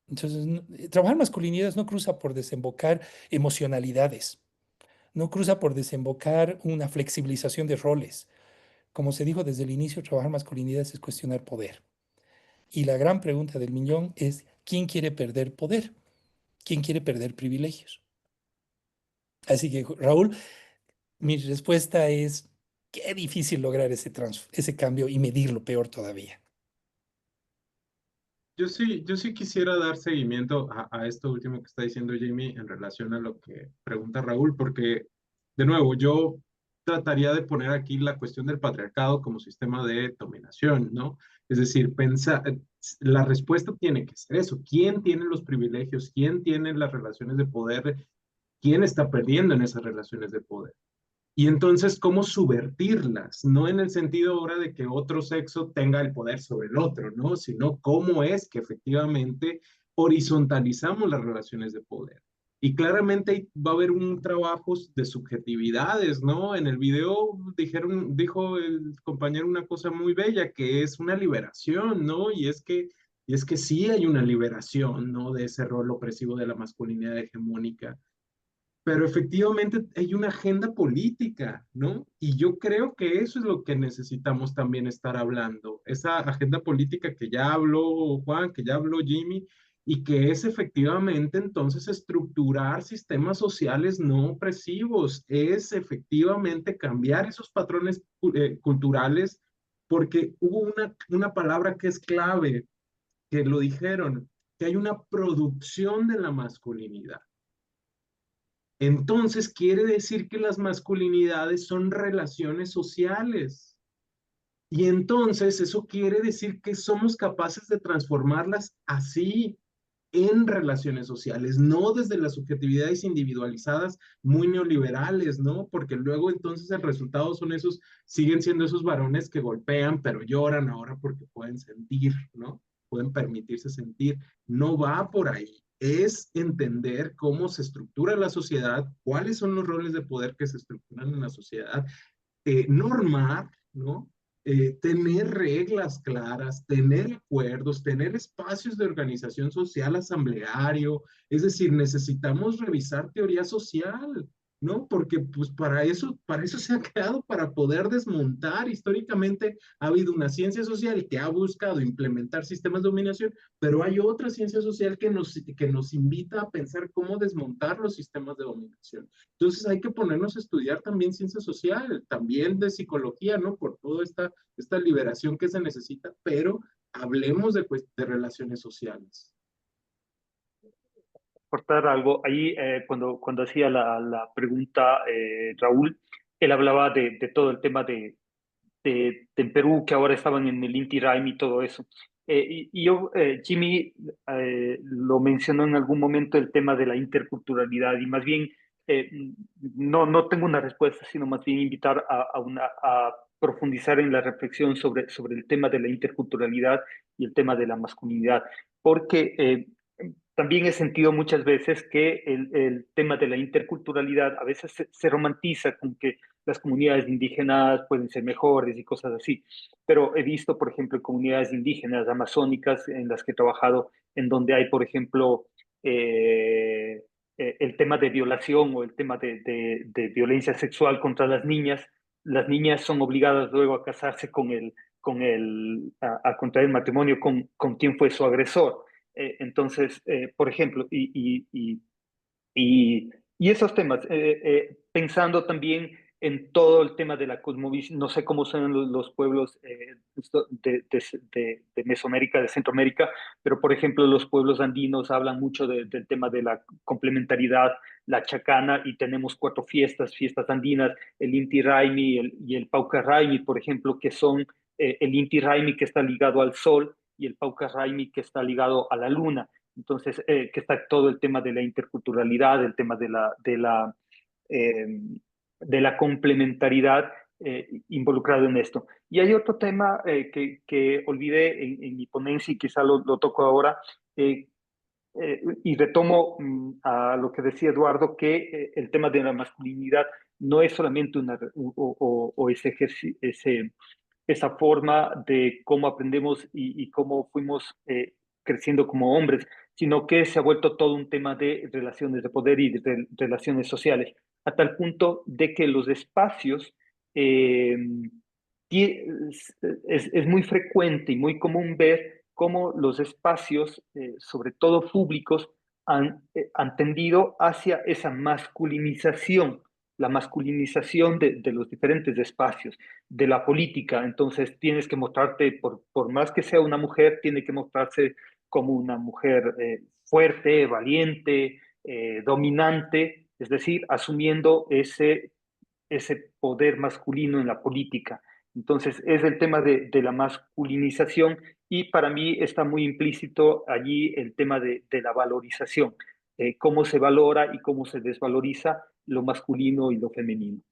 Entonces, trabajar masculinidades no cruza por desembocar emocionalidades, no cruza por desembocar una flexibilización de roles. Como se dijo desde el inicio, trabajar masculinidades es cuestionar poder. Y la gran pregunta del millón es, ¿quién quiere perder poder? ¿Quién quiere perder privilegios? Así que, Raúl, mi respuesta es, qué difícil lograr ese cambio y medirlo peor todavía. Yo sí quisiera dar seguimiento a esto último que está diciendo Jamie en relación a lo que pregunta Raúl, porque, de nuevo, yo trataría de poner aquí la cuestión del patriarcado como sistema de dominación, ¿no? Es decir, la respuesta tiene que ser eso. ¿Quién tiene los privilegios? ¿Quién tiene las relaciones de poder? ¿Quién está perdiendo en esas relaciones de poder? Y entonces, ¿cómo subvertirlas? No en el sentido ahora de que otro sexo tenga el poder sobre el otro, ¿no? Sino cómo es que efectivamente horizontalizamos las relaciones de poder. Y claramente va a haber un trabajo de subjetividades, ¿no? En el video dijo el compañero una cosa muy bella, que es una liberación, ¿no? Y es que sí hay una liberación, ¿no? De ese rol opresivo de la masculinidad hegemónica, pero efectivamente hay una agenda política, ¿no? Y yo creo que eso es lo que necesitamos también estar hablando, esa agenda política que ya habló Juan, que ya habló Jimmy, y que es efectivamente entonces estructurar sistemas sociales no opresivos, es efectivamente cambiar esos patrones culturales, porque hubo una palabra que es clave, que lo dijeron, que hay una producción de la masculinidad. Entonces quiere decir que las masculinidades son relaciones sociales. Y entonces eso quiere decir que somos capaces de transformarlas así en relaciones sociales, no desde las subjetividades individualizadas muy neoliberales, ¿no? Porque luego entonces el resultado son esos, siguen siendo esos varones que golpean, pero lloran ahora porque pueden sentir, ¿no? Pueden permitirse sentir. No va por ahí. Es entender cómo se estructura la sociedad, cuáles son los roles de poder que se estructuran en la sociedad, normar, ¿no? Tener reglas claras, tener acuerdos, tener espacios de organización social asambleario, es decir, necesitamos revisar teoría social, ¿no? Porque pues para eso se ha creado, para poder desmontar. Históricamente ha habido una ciencia social que ha buscado implementar sistemas de dominación, pero hay otra ciencia social que nos invita a pensar cómo desmontar los sistemas de dominación. Entonces hay que ponernos a estudiar también ciencia social, también de psicología, ¿no? Por toda esta liberación que se necesita, pero hablemos de relaciones sociales. Aportar algo. Ahí, cuando hacía la pregunta, Raúl, él hablaba de todo el tema de Perú, que ahora estaban en el Inti Raymi y todo eso. Jimmy lo mencionó en algún momento, el tema de la interculturalidad, y más bien no tengo una respuesta, sino más bien invitar a profundizar en la reflexión sobre el tema de la interculturalidad y el tema de la masculinidad, porque también he sentido muchas veces que el tema de la interculturalidad a veces se romantiza con que las comunidades indígenas pueden ser mejores y cosas así. Pero he visto, por ejemplo, comunidades indígenas amazónicas en las que he trabajado, en donde hay, por ejemplo, el tema de violación o el tema de violencia sexual contra las niñas. Las niñas son obligadas luego a casarse a contraer matrimonio con quien fue su agresor. Entonces, por ejemplo, y esos temas, pensando también en todo el tema de la cosmovisión, no sé cómo son los pueblos de Mesoamérica, de Centroamérica, pero por ejemplo los pueblos andinos hablan mucho del tema de la complementariedad, la chacana, y tenemos 4 fiestas andinas, el Inti Raymi y el Pauca Raymi, por ejemplo, que son el Inti Raymi que está ligado al sol y el Pauca Raymi que está ligado a la luna. Entonces, que está todo el tema de la interculturalidad, el tema de la complementariedad involucrado en esto. Y hay otro tema que olvidé en mi ponencia y quizá lo toco ahora. y retomo a lo que decía Eduardo, que el tema de la masculinidad no es solamente esa forma de cómo aprendemos y cómo fuimos creciendo como hombres, sino que se ha vuelto todo un tema de relaciones de poder y de relaciones sociales, a tal punto de que los espacios eh, es muy frecuente y muy común ver cómo los espacios, sobre todo públicos, han tendido hacia esa masculinización, la masculinización de los diferentes espacios, de la política. Entonces tienes que mostrarte, por más que sea una mujer, tiene que mostrarse como una mujer fuerte, valiente, dominante, es decir, asumiendo ese poder masculino en la política. Entonces, es el tema de la masculinización y para mí está muy implícito allí el tema de la valorización, cómo se valora y cómo se desvaloriza lo masculino y lo femenino.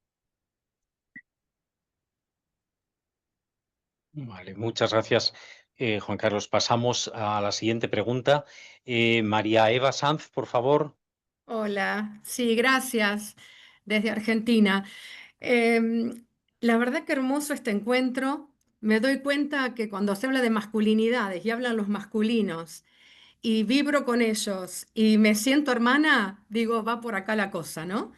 Vale, muchas gracias, Juan Carlos. Pasamos a la siguiente pregunta. María Eva Sanz, por favor. Hola, sí, gracias desde Argentina. La verdad que hermoso este encuentro. Me doy cuenta que cuando se habla de masculinidades y hablan los masculinos y vibro con ellos y me siento hermana, digo, va por acá la cosa, ¿no?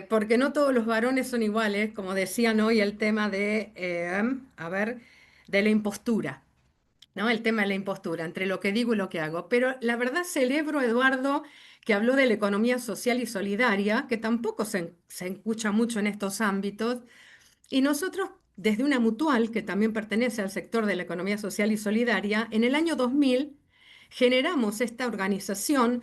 Porque no todos los varones son iguales, como decían hoy el tema de la impostura. ¿No? El tema de la impostura, entre lo que digo y lo que hago. Pero la verdad celebro, Eduardo, que habló de la economía social y solidaria, que tampoco se escucha mucho en estos ámbitos. Y nosotros, desde una mutual, que también pertenece al sector de la economía social y solidaria, en el año 2000 generamos esta organización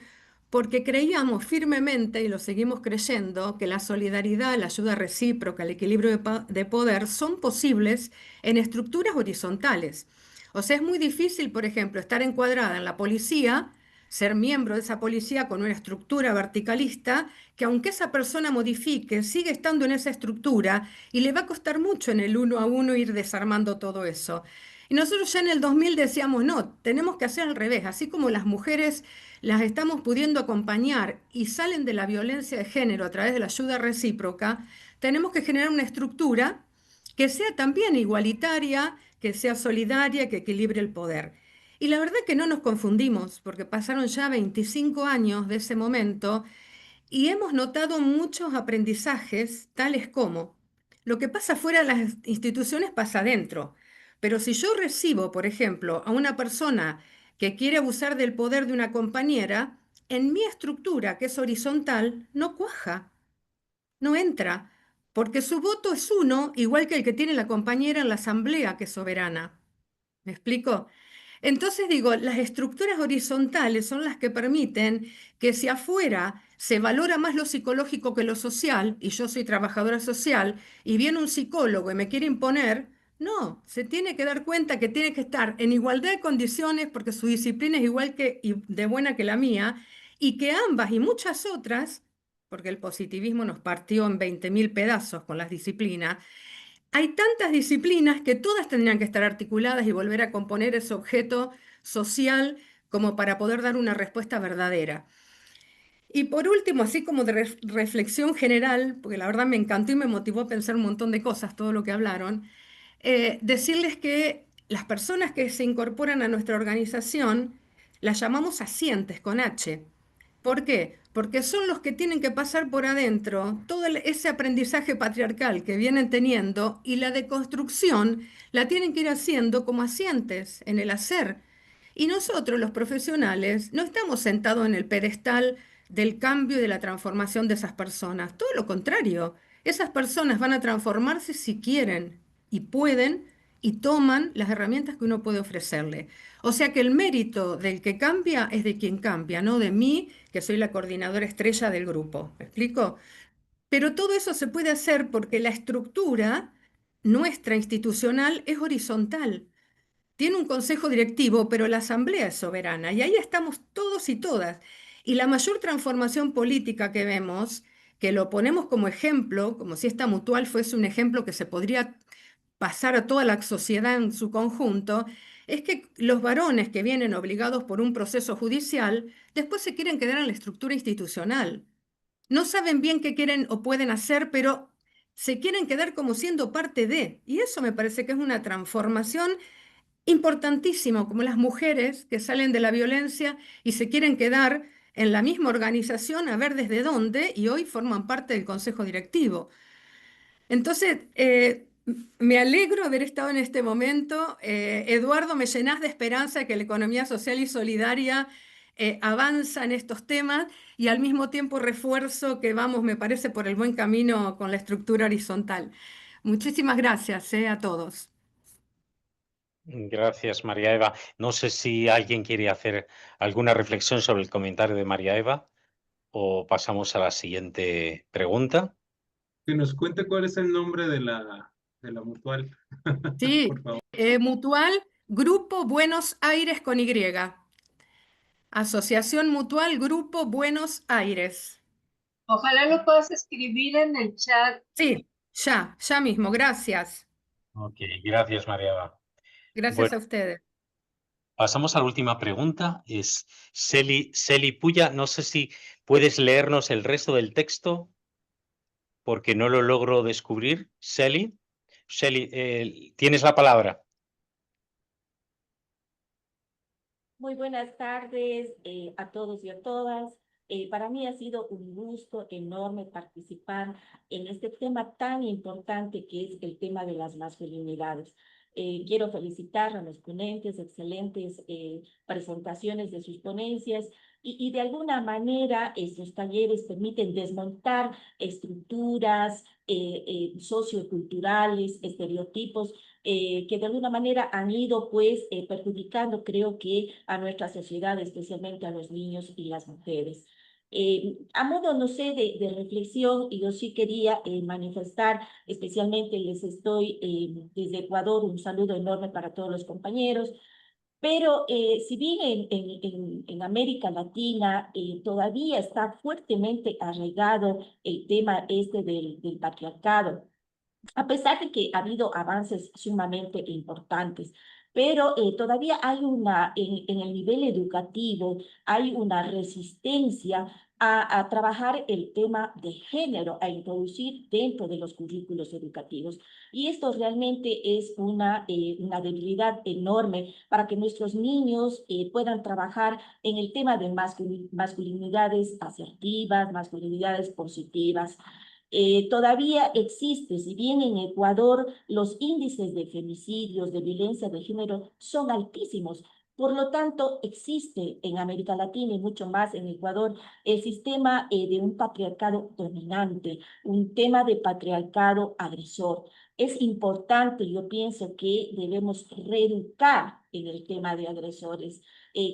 porque creíamos firmemente, y lo seguimos creyendo, que la solidaridad, la ayuda recíproca, el equilibrio de poder son posibles en estructuras horizontales. O sea, es muy difícil, por ejemplo, estar encuadrada en la policía, ser miembro de esa policía con una estructura verticalista, que aunque esa persona modifique, sigue estando en esa estructura y le va a costar mucho en el 1 a 1 ir desarmando todo eso. Y nosotros ya en el 2000 decíamos, no, tenemos que hacer al revés, así como las mujeres las estamos pudiendo acompañar y salen de la violencia de género a través de la ayuda recíproca, tenemos que generar una estructura que sea también igualitaria, que sea solidaria, que equilibre el poder. Y la verdad que no nos confundimos, porque pasaron ya 25 años de ese momento y hemos notado muchos aprendizajes, tales como lo que pasa fuera de las instituciones pasa adentro. Pero si yo recibo, por ejemplo, a una persona que quiere abusar del poder de una compañera, en mi estructura, que es horizontal, no cuaja, no entra, porque su voto es uno, igual que el que tiene la compañera en la asamblea, que es soberana. ¿Me explico? Entonces digo, las estructuras horizontales son las que permiten que si afuera se valora más lo psicológico que lo social, y yo soy trabajadora social, y viene un psicólogo y me quiere imponer, no, se tiene que dar cuenta que tiene que estar en igualdad de condiciones porque su disciplina es igual que y de buena que la mía, y que ambas y muchas otras, porque el positivismo nos partió en 20.000 pedazos con las disciplinas, hay tantas disciplinas que todas tendrían que estar articuladas y volver a componer ese objeto social como para poder dar una respuesta verdadera. Y por último, así como de reflexión general, porque la verdad me encantó y me motivó a pensar un montón de cosas, todo lo que hablaron, decirles que las personas que se incorporan a nuestra organización las llamamos asientes con H. ¿Por qué? Porque son los que tienen que pasar por adentro todo ese aprendizaje patriarcal que vienen teniendo y la deconstrucción la tienen que ir haciendo como asientes en el hacer. Y nosotros, los profesionales, no estamos sentados en el pedestal del cambio y de la transformación de esas personas. Todo lo contrario, esas personas van a transformarse si quieren y pueden y toman las herramientas que uno puede ofrecerle. O sea que el mérito del que cambia es de quien cambia, no de mí, que soy la coordinadora estrella del grupo. ¿Me explico? Pero todo eso se puede hacer porque la estructura nuestra institucional es horizontal. Tiene un consejo directivo, pero la asamblea es soberana y ahí estamos todos y todas. Y la mayor transformación política que vemos, que lo ponemos como ejemplo, como si esta mutual fuese un ejemplo que se podría pasar a toda la sociedad en su conjunto, es que los varones que vienen obligados por un proceso judicial, después se quieren quedar en la estructura institucional. No saben bien qué quieren o pueden hacer, pero se quieren quedar como siendo parte de. Y eso me parece que es una transformación importantísima, como las mujeres que salen de la violencia y se quieren quedar en la misma organización a ver desde dónde, y hoy forman parte del consejo directivo. Entonces, me alegro de haber estado en este momento. Eduardo, me llenás de esperanza de que la economía social y solidaria avanza en estos temas y al mismo tiempo refuerzo que vamos, me parece, por el buen camino con la estructura horizontal. Muchísimas gracias, a todos. Gracias, María Eva. No sé si alguien quiere hacer alguna reflexión sobre el comentario de María Eva o pasamos a la siguiente pregunta. Que nos cuente cuál es el nombre de la mutual. Sí, Por favor. Mutual Grupo Buenos Aires con Y. Asociación Mutual Grupo Buenos Aires. Ojalá lo puedas escribir en el chat. Sí, ya mismo, gracias. Ok, gracias, María Eva. Gracias Bueno, a ustedes. pasamos a la última pregunta. Es Celi Puya. No sé si puedes leernos el resto del texto porque no lo logro descubrir. Celi, tienes la palabra. Muy buenas tardes a todos y a todas. Para mí ha sido un gusto enorme participar en este tema tan importante que es el tema de las masculinidades. Quiero felicitar a los ponentes, excelentes presentaciones de sus ponencias y de alguna manera estos talleres permiten desmontar estructuras socioculturales, estereotipos que de alguna manera han ido pues perjudicando, creo que a nuestra sociedad, especialmente a los niños y las mujeres. A modo, no sé, de reflexión, yo sí quería manifestar, especialmente les estoy desde Ecuador, un saludo enorme para todos los compañeros, pero si bien en América Latina todavía está fuertemente arraigado el tema este del patriarcado, a pesar de que ha habido avances sumamente importantes, pero todavía hay en el nivel educativo, hay una resistencia a trabajar el tema de género, a introducir dentro de los currículos educativos. Y esto realmente es una debilidad enorme para que nuestros niños puedan trabajar en el tema de masculinidades asertivas, masculinidades positivas. Todavía existe, si bien en Ecuador los índices de femicidios, de violencia de género son altísimos, por lo tanto existe en América Latina y mucho más en Ecuador el sistema de un patriarcado dominante, un tema de patriarcado agresor. Es importante, yo pienso que debemos reeducar en el tema de agresores.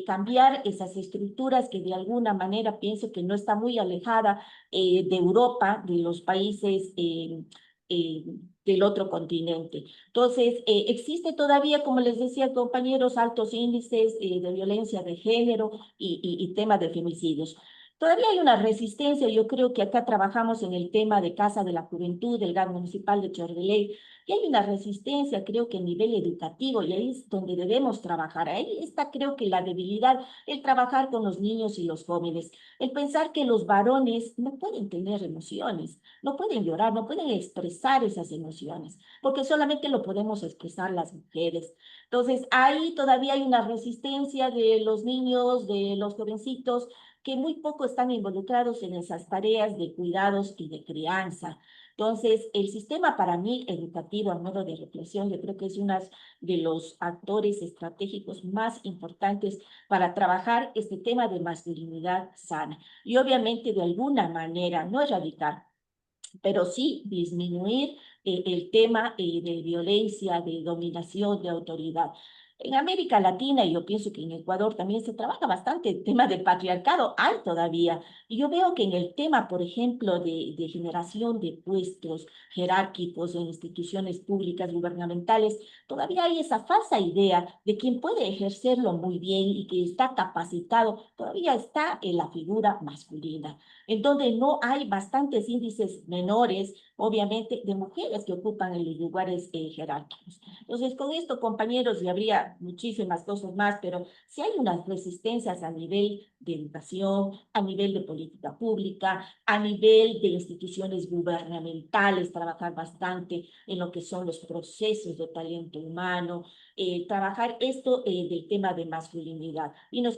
Cambiar esas estructuras que de alguna manera pienso que no está muy alejada de Europa, de los países del otro continente. Entonces, existe todavía, como les decía, compañeros, altos índices de violencia de género y tema de femicidios. Todavía hay una resistencia, yo creo que acá trabajamos en el tema de Casa de la Juventud, del GAD municipal de Chordeley, y hay una resistencia, creo que a nivel educativo, y ahí es donde debemos trabajar. Ahí está, creo que la debilidad, el trabajar con los niños y los jóvenes, el pensar que los varones no pueden tener emociones, no pueden llorar, no pueden expresar esas emociones, porque solamente lo podemos expresar las mujeres. Entonces, ahí todavía hay una resistencia de los niños, de los jovencitos, que muy poco están involucrados en esas tareas de cuidados y de crianza. Entonces, el sistema para mí educativo, a modo de reflexión, yo creo que es uno de los actores estratégicos más importantes para trabajar este tema de masculinidad sana. Y obviamente, de alguna manera, no erradicar, pero sí disminuir el tema de violencia, de dominación, de autoridad. En América Latina, y yo pienso que en Ecuador también se trabaja bastante el tema del patriarcado, hay todavía. Y yo veo que en el tema, por ejemplo, de generación de puestos jerárquicos en instituciones públicas gubernamentales, todavía hay esa falsa idea de quien puede ejercerlo muy bien y que está capacitado, todavía está en la figura masculina, en donde no hay bastantes índices menores obviamente, de mujeres que ocupan en los lugares jerárquicos. Entonces, con esto, compañeros, y habría muchísimas cosas más, pero si hay unas resistencias a nivel de educación, a nivel de política pública, a nivel de instituciones gubernamentales, trabajar bastante en lo que son los procesos de talento humano, trabajar esto del tema de masculinidad. Y nos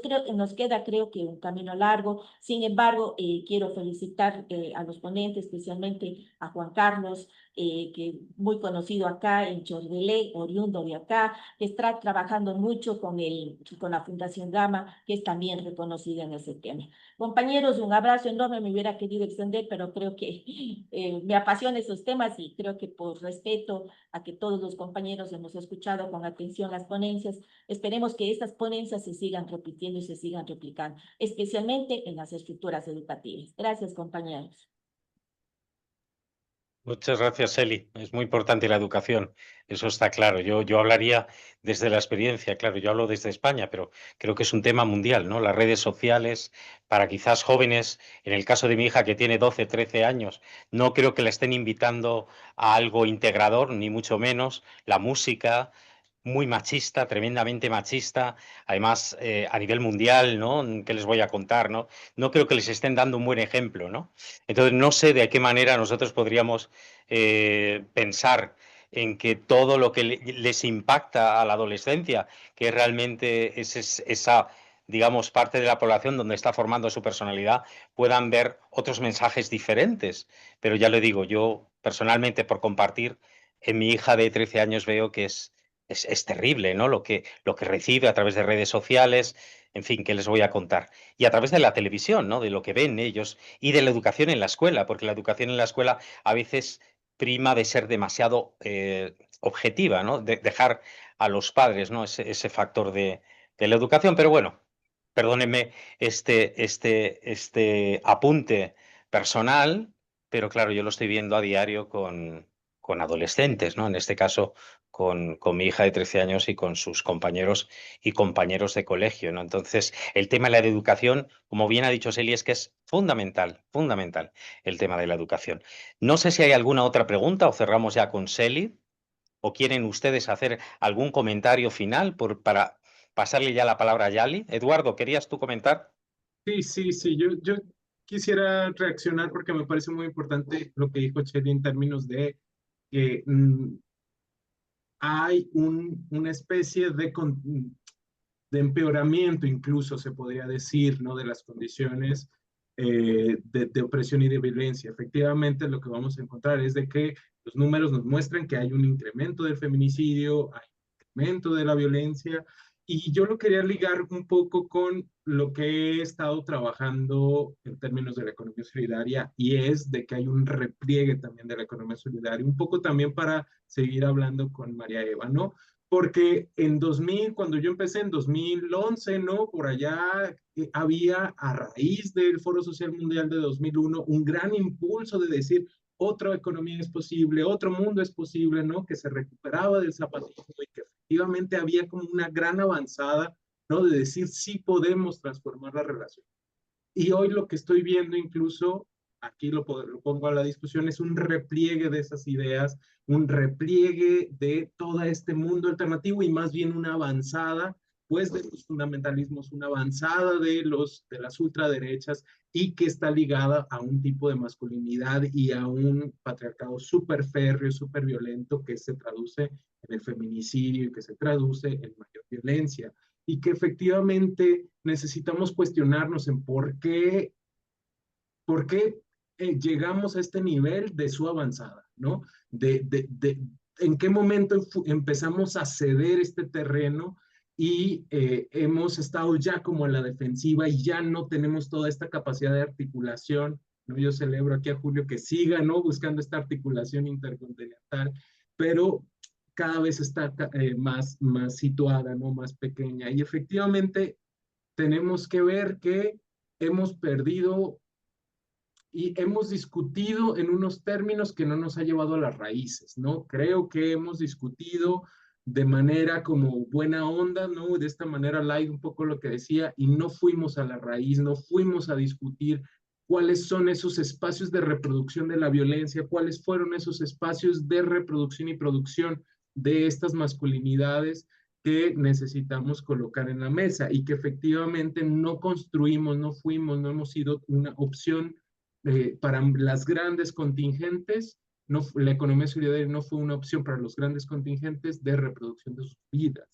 queda, creo que, un camino largo. Sin embargo, quiero felicitar a los ponentes, especialmente a Juan Carlos, que muy conocido acá en Chordelé, oriundo de acá, que está trabajando mucho con la Fundación Gama, que es también reconocida en ese tema. Compañeros, un abrazo enorme, me hubiera querido extender, pero creo que me apasionan esos temas y creo que por respeto a que todos los compañeros hemos escuchado con atención las ponencias, esperemos que estas ponencias se sigan repitiendo y se sigan replicando, especialmente en las estructuras educativas. Gracias, compañeros. Muchas gracias, Eli. Es muy importante la educación, eso está claro. Yo hablaría desde la experiencia, claro, yo hablo desde España, pero creo que es un tema mundial, ¿no? Las redes sociales, para quizás jóvenes, en el caso de mi hija que tiene 12, 13 años, no creo que la estén invitando a algo integrador, ni mucho menos. La música, muy machista, tremendamente machista, además a nivel mundial, ¿no? ¿Qué les voy a contar, no? No creo que les estén dando un buen ejemplo, ¿no? Entonces no sé de qué manera nosotros podríamos pensar en que todo lo que les impacta a la adolescencia, que realmente es esa, digamos, parte de la población donde está formando su personalidad, puedan ver otros mensajes diferentes. Pero ya le digo, yo personalmente, por compartir, en mi hija de 13 años veo que es terrible, ¿no? Lo que recibe a través de redes sociales, en fin, ¿qué les voy a contar? Y a través de la televisión, ¿no? De lo que ven ellos y de la educación en la escuela, porque la educación en la escuela a veces prima de ser demasiado objetiva, ¿no? De dejar a los padres, ¿no? Ese factor de la educación. Pero bueno, perdónenme este apunte personal, pero claro, yo lo estoy viendo a diario con adolescentes, ¿no? En este caso, con mi hija de 13 años y con sus compañeros y compañeros de colegio, ¿no? Entonces, el tema de la educación, como bien ha dicho Celi, es que es fundamental, fundamental el tema de la educación. No sé si hay alguna otra pregunta o cerramos ya con Celi, o quieren ustedes hacer algún comentario final para pasarle ya la palabra a Yali. Eduardo, ¿querías tú comentar? Sí, yo quisiera reaccionar porque me parece muy importante lo que dijo Chely en términos de que hay una especie de empeoramiento, incluso se podría decir, ¿no? De las condiciones de opresión y de violencia. Efectivamente, lo que vamos a encontrar es de que los números nos muestran que hay un incremento del feminicidio, hay un incremento de la violencia, y yo lo quería ligar un poco con lo que he estado trabajando en términos de la economía solidaria, y es de que hay un repliegue también de la economía solidaria, un poco también para seguir hablando con María Eva, ¿no? Porque en 2000, cuando yo empecé en 2011, ¿no? Por allá había, a raíz del Foro Social Mundial de 2001, un gran impulso de decir, otra economía es posible, otro mundo es posible, ¿no? Que se recuperaba del zapatismo y que efectivamente había como una gran avanzada, ¿no? De decir, sí podemos transformar la relación. Y hoy lo que estoy viendo incluso, aquí lo pongo a la discusión, es un repliegue de esas ideas, un repliegue de todo este mundo alternativo y más bien una avanzada, pues, de los fundamentalismos, una avanzada de las ultraderechas y que está ligada a un tipo de masculinidad y a un patriarcado súper férreo, súper violento que se traduce en el feminicidio y que se traduce en mayor violencia. Y que efectivamente necesitamos cuestionarnos en por qué llegamos a este nivel de su avanzada, ¿no? En qué momento empezamos a ceder este terreno y hemos estado ya como en la defensiva y ya no tenemos toda esta capacidad de articulación, ¿no? Yo celebro aquí a Julio que siga, ¿no? Buscando esta articulación intercontinental, pero cada vez está más situada, ¿no? Más pequeña. Y efectivamente tenemos que ver que hemos perdido y hemos discutido en unos términos que no nos ha llevado a las raíces, ¿no? Creo que hemos discutido de manera como buena onda, ¿no? De esta manera light, un poco lo que decía, y no fuimos a la raíz, no fuimos a discutir cuáles son esos espacios de reproducción de la violencia, cuáles fueron esos espacios de reproducción y producción de estas masculinidades que necesitamos colocar en la mesa y que efectivamente no construimos, no fuimos, no hemos sido una opción para las grandes contingentes. No, la economía solidaria no fue una opción para los grandes contingentes de reproducción de sus vidas.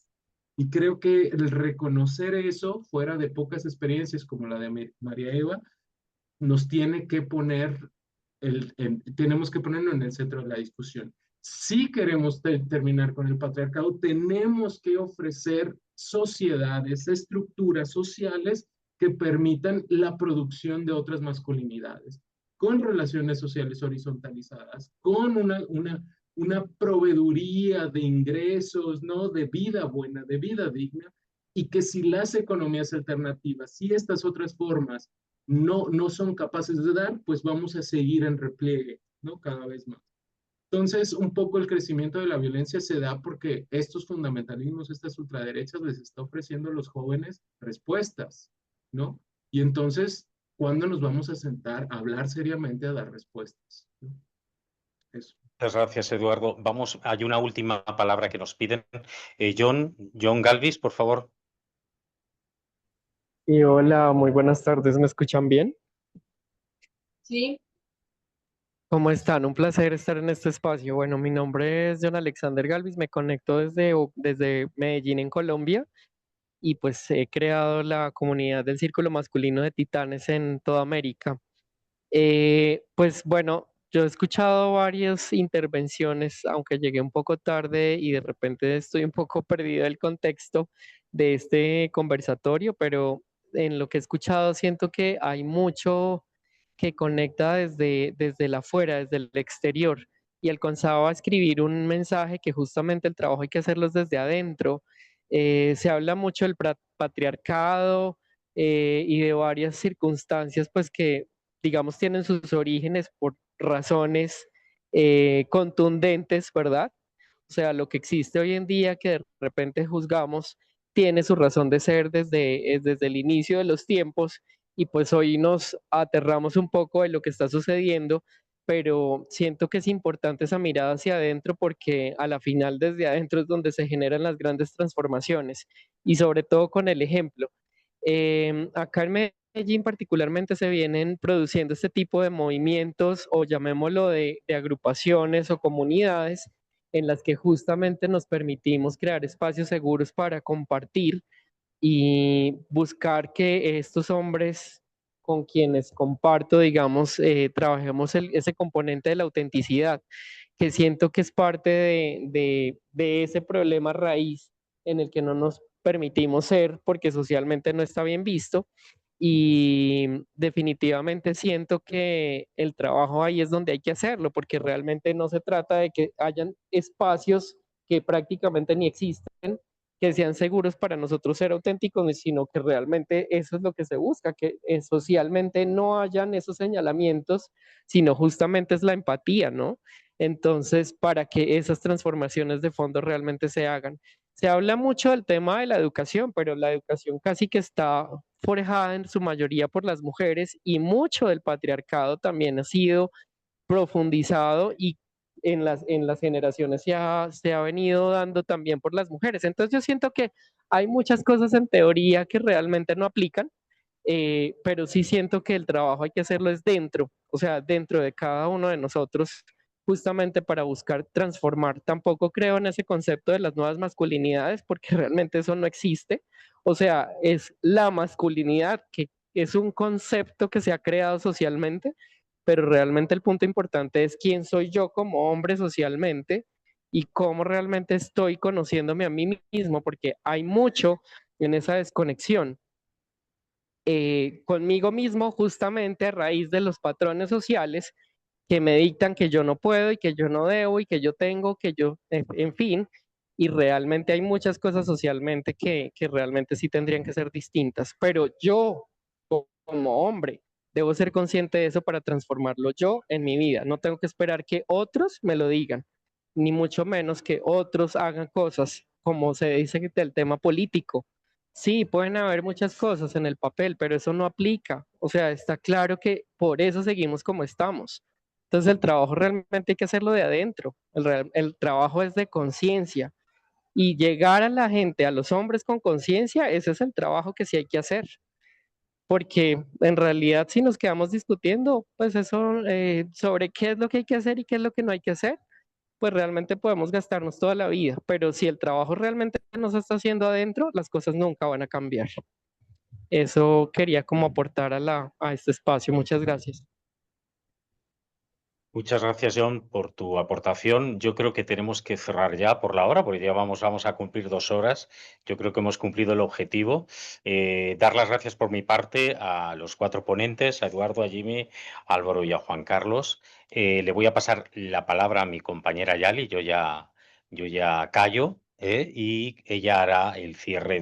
Y creo que el reconocer eso, fuera de pocas experiencias como la de María Eva, nos tiene que poner, tenemos que ponerlo en el centro de la discusión. Si queremos terminar con el patriarcado, tenemos que ofrecer sociedades, estructuras sociales que permitan la producción de otras masculinidades, con relaciones sociales horizontalizadas, con una proveeduría de ingresos, ¿no? De vida buena, de vida digna, y que si las economías alternativas, si estas otras formas no son capaces de dar, pues vamos a seguir en repliegue, ¿no? Cada vez más. Entonces, un poco el crecimiento de la violencia se da porque estos fundamentalismos, estas ultraderechas, les está ofreciendo a los jóvenes respuestas, ¿no? Y entonces, ¿cuándo nos vamos a sentar a hablar seriamente, a dar respuestas? ¿No? Eso. Muchas gracias, Eduardo. Vamos, hay una última palabra que nos piden. John Galvis, por favor. Y hola, muy buenas tardes, ¿me escuchan bien? Sí. ¿Cómo están? Un placer estar en este espacio. Bueno, mi nombre es John Alexander Galvis, me conecto desde Medellín, en Colombia, y pues he creado la comunidad del Círculo Masculino de Titanes en toda América. Pues bueno, yo he escuchado varias intervenciones, aunque llegué un poco tarde y de repente estoy un poco perdido del contexto de este conversatorio, pero en lo que he escuchado siento que hay mucho que conecta desde el afuera, desde el exterior. Y alcanzaba a escribir un mensaje que justamente el trabajo hay que hacerlo desde adentro. Se habla mucho del patriarcado y de varias circunstancias, pues que, digamos, tienen sus orígenes por razones contundentes, ¿verdad? O sea, lo que existe hoy en día que de repente juzgamos tiene su razón de ser desde el inicio de los tiempos, y pues hoy nos aterramos un poco de lo que está sucediendo, pero siento que es importante esa mirada hacia adentro porque a la final desde adentro es donde se generan las grandes transformaciones y sobre todo con el ejemplo. Acá en Medellín particularmente se vienen produciendo este tipo de movimientos o llamémoslo de agrupaciones o comunidades en las que justamente nos permitimos crear espacios seguros para compartir y buscar que estos hombres con quienes comparto, digamos, trabajemos ese componente de la autenticidad, que siento que es parte de ese problema raíz en el que no nos permitimos ser porque socialmente no está bien visto. Y definitivamente siento que el trabajo ahí es donde hay que hacerlo, porque realmente no se trata de que hayan espacios que prácticamente ni existen, que sean seguros para nosotros ser auténticos, sino que realmente eso es lo que se busca, que socialmente no hayan esos señalamientos, sino justamente es la empatía, ¿no? Entonces, para que esas transformaciones de fondo realmente se hagan. Se habla mucho del tema de la educación, pero la educación casi que está forjada en su mayoría por las mujeres y mucho del patriarcado también ha sido profundizado y en las generaciones se ha venido dando también por las mujeres. Entonces yo siento que hay muchas cosas en teoría que realmente no aplican, pero sí siento que el trabajo hay que hacerlo es dentro, o sea, dentro de cada uno de nosotros, justamente para buscar transformar. Tampoco creo en ese concepto de las nuevas masculinidades, porque realmente eso no existe. O sea, es la masculinidad, que es un concepto que se ha creado socialmente, pero realmente el punto importante es quién soy yo como hombre socialmente y cómo realmente estoy conociéndome a mí mismo, porque hay mucho en esa desconexión conmigo mismo, justamente a raíz de los patrones sociales que me dictan que yo no puedo y que yo no debo y que yo tengo, que yo, en fin, y realmente hay muchas cosas socialmente que realmente sí tendrían que ser distintas, pero yo como hombre debo ser consciente de eso para transformarlo yo en mi vida. No tengo que esperar que otros me lo digan, ni mucho menos que otros hagan cosas, como se dice del tema político. Sí, pueden haber muchas cosas en el papel, pero eso no aplica. O sea, está claro que por eso seguimos como estamos. Entonces el trabajo realmente hay que hacerlo de adentro. El trabajo es de conciencia. Y llegar a la gente, a los hombres con conciencia, ese es el trabajo que sí hay que hacer. Porque en realidad si nos quedamos discutiendo, pues eso sobre qué es lo que hay que hacer y qué es lo que no hay que hacer, pues realmente podemos gastarnos toda la vida. Pero si el trabajo realmente no se está haciendo adentro, las cosas nunca van a cambiar. Eso quería como aportar a este espacio. Muchas gracias. Muchas gracias, John, por tu aportación. Yo creo que tenemos que cerrar ya por la hora, porque ya vamos a cumplir 2 horas. Yo creo que hemos cumplido el objetivo. Dar las gracias por mi parte a los 4 ponentes, a Eduardo, a Jimmy, a Álvaro y a Juan Carlos. Le voy a pasar la palabra a mi compañera Yali. Yo ya callo, y ella hará el cierre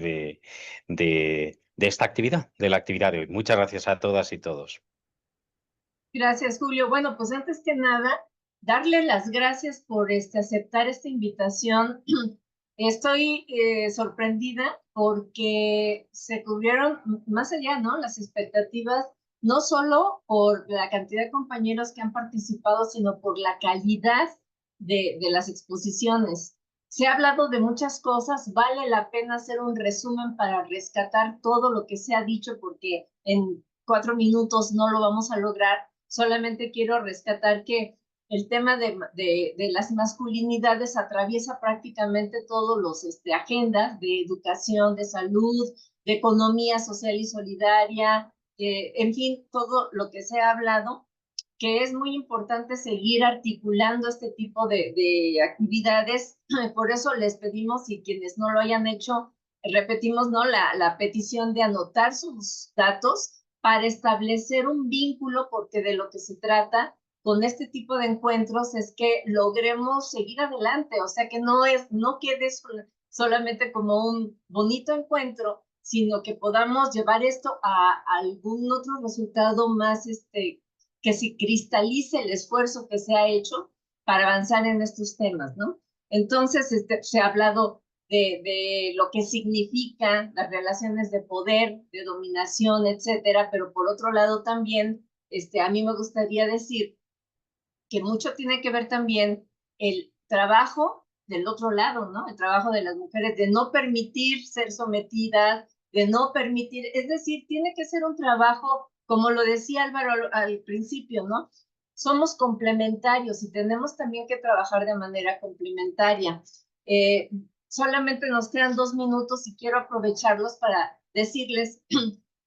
de esta actividad, de la actividad de hoy. Muchas gracias a todas y todos. Gracias, Julio. Bueno, pues antes que nada, darle las gracias por aceptar esta invitación. Estoy sorprendida porque se cubrieron más allá, ¿no? Las expectativas, no solo por la cantidad de compañeros que han participado, sino por la calidad de las exposiciones. Se ha hablado de muchas cosas, vale la pena hacer un resumen para rescatar todo lo que se ha dicho, porque en 4 minutos no lo vamos a lograr. Solamente quiero rescatar que el tema de las masculinidades atraviesa prácticamente todos los agendas de educación, de salud, de economía social y solidaria, en fin, todo lo que se ha hablado, que es muy importante seguir articulando este tipo de actividades. Por eso les pedimos, y quienes no lo hayan hecho, repetimos, ¿no? La petición de anotar sus datos para establecer un vínculo, porque de lo que se trata con este tipo de encuentros es que logremos seguir adelante, o sea, que no quede solamente como un bonito encuentro, sino que podamos llevar esto a algún otro resultado más, que se cristalice el esfuerzo que se ha hecho para avanzar en estos temas, ¿no? Entonces, se ha hablado de lo que significan las relaciones de poder, de dominación, etcétera, pero por otro lado también, a mí me gustaría decir que mucho tiene que ver también el trabajo del otro lado, ¿no? El trabajo de las mujeres, de no permitir ser sometidas, de no permitir, es decir, tiene que ser un trabajo, como lo decía Álvaro al principio, ¿no? Somos complementarios y tenemos también que trabajar de manera complementaria. Solamente nos quedan 2 minutos y quiero aprovecharlos para decirles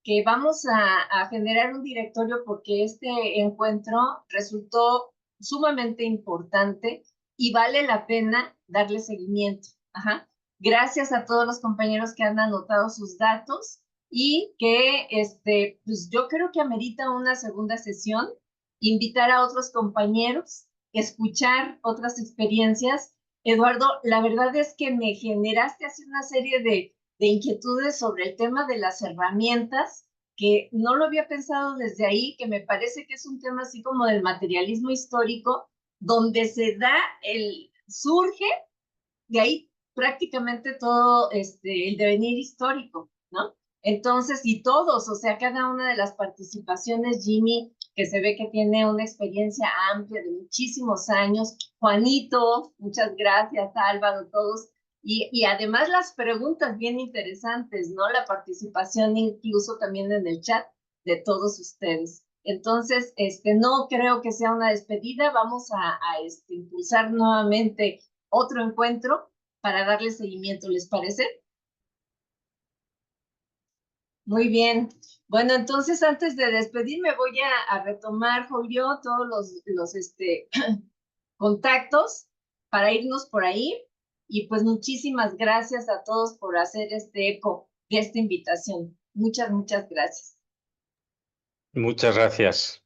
que vamos a generar un directorio, porque este encuentro resultó sumamente importante y vale la pena darle seguimiento. Ajá. Gracias a todos los compañeros que han anotado sus datos y que pues yo creo que amerita una segunda sesión, invitar a otros compañeros, escuchar otras experiencias. Eduardo, la verdad es que me generaste así una serie de inquietudes sobre el tema de las herramientas, que no lo había pensado desde ahí, que me parece que es un tema así como del materialismo histórico, donde surge de ahí prácticamente todo el devenir histórico, ¿no? Entonces, y todos, o sea, cada una de las participaciones, Jimmy, que se ve que tiene una experiencia amplia de muchísimos años, Juanito, muchas gracias, Álvaro, todos, y además las preguntas bien interesantes, ¿no? La participación incluso también en el chat de todos ustedes. Entonces, no creo que sea una despedida, vamos a impulsar nuevamente otro encuentro para darle seguimiento, ¿les parece? Muy bien. Bueno, entonces antes de despedirme voy a retomar, Julio, todos los contactos para irnos por ahí. Y pues muchísimas gracias a todos por hacer este eco de esta invitación. Muchas, muchas gracias. Muchas gracias.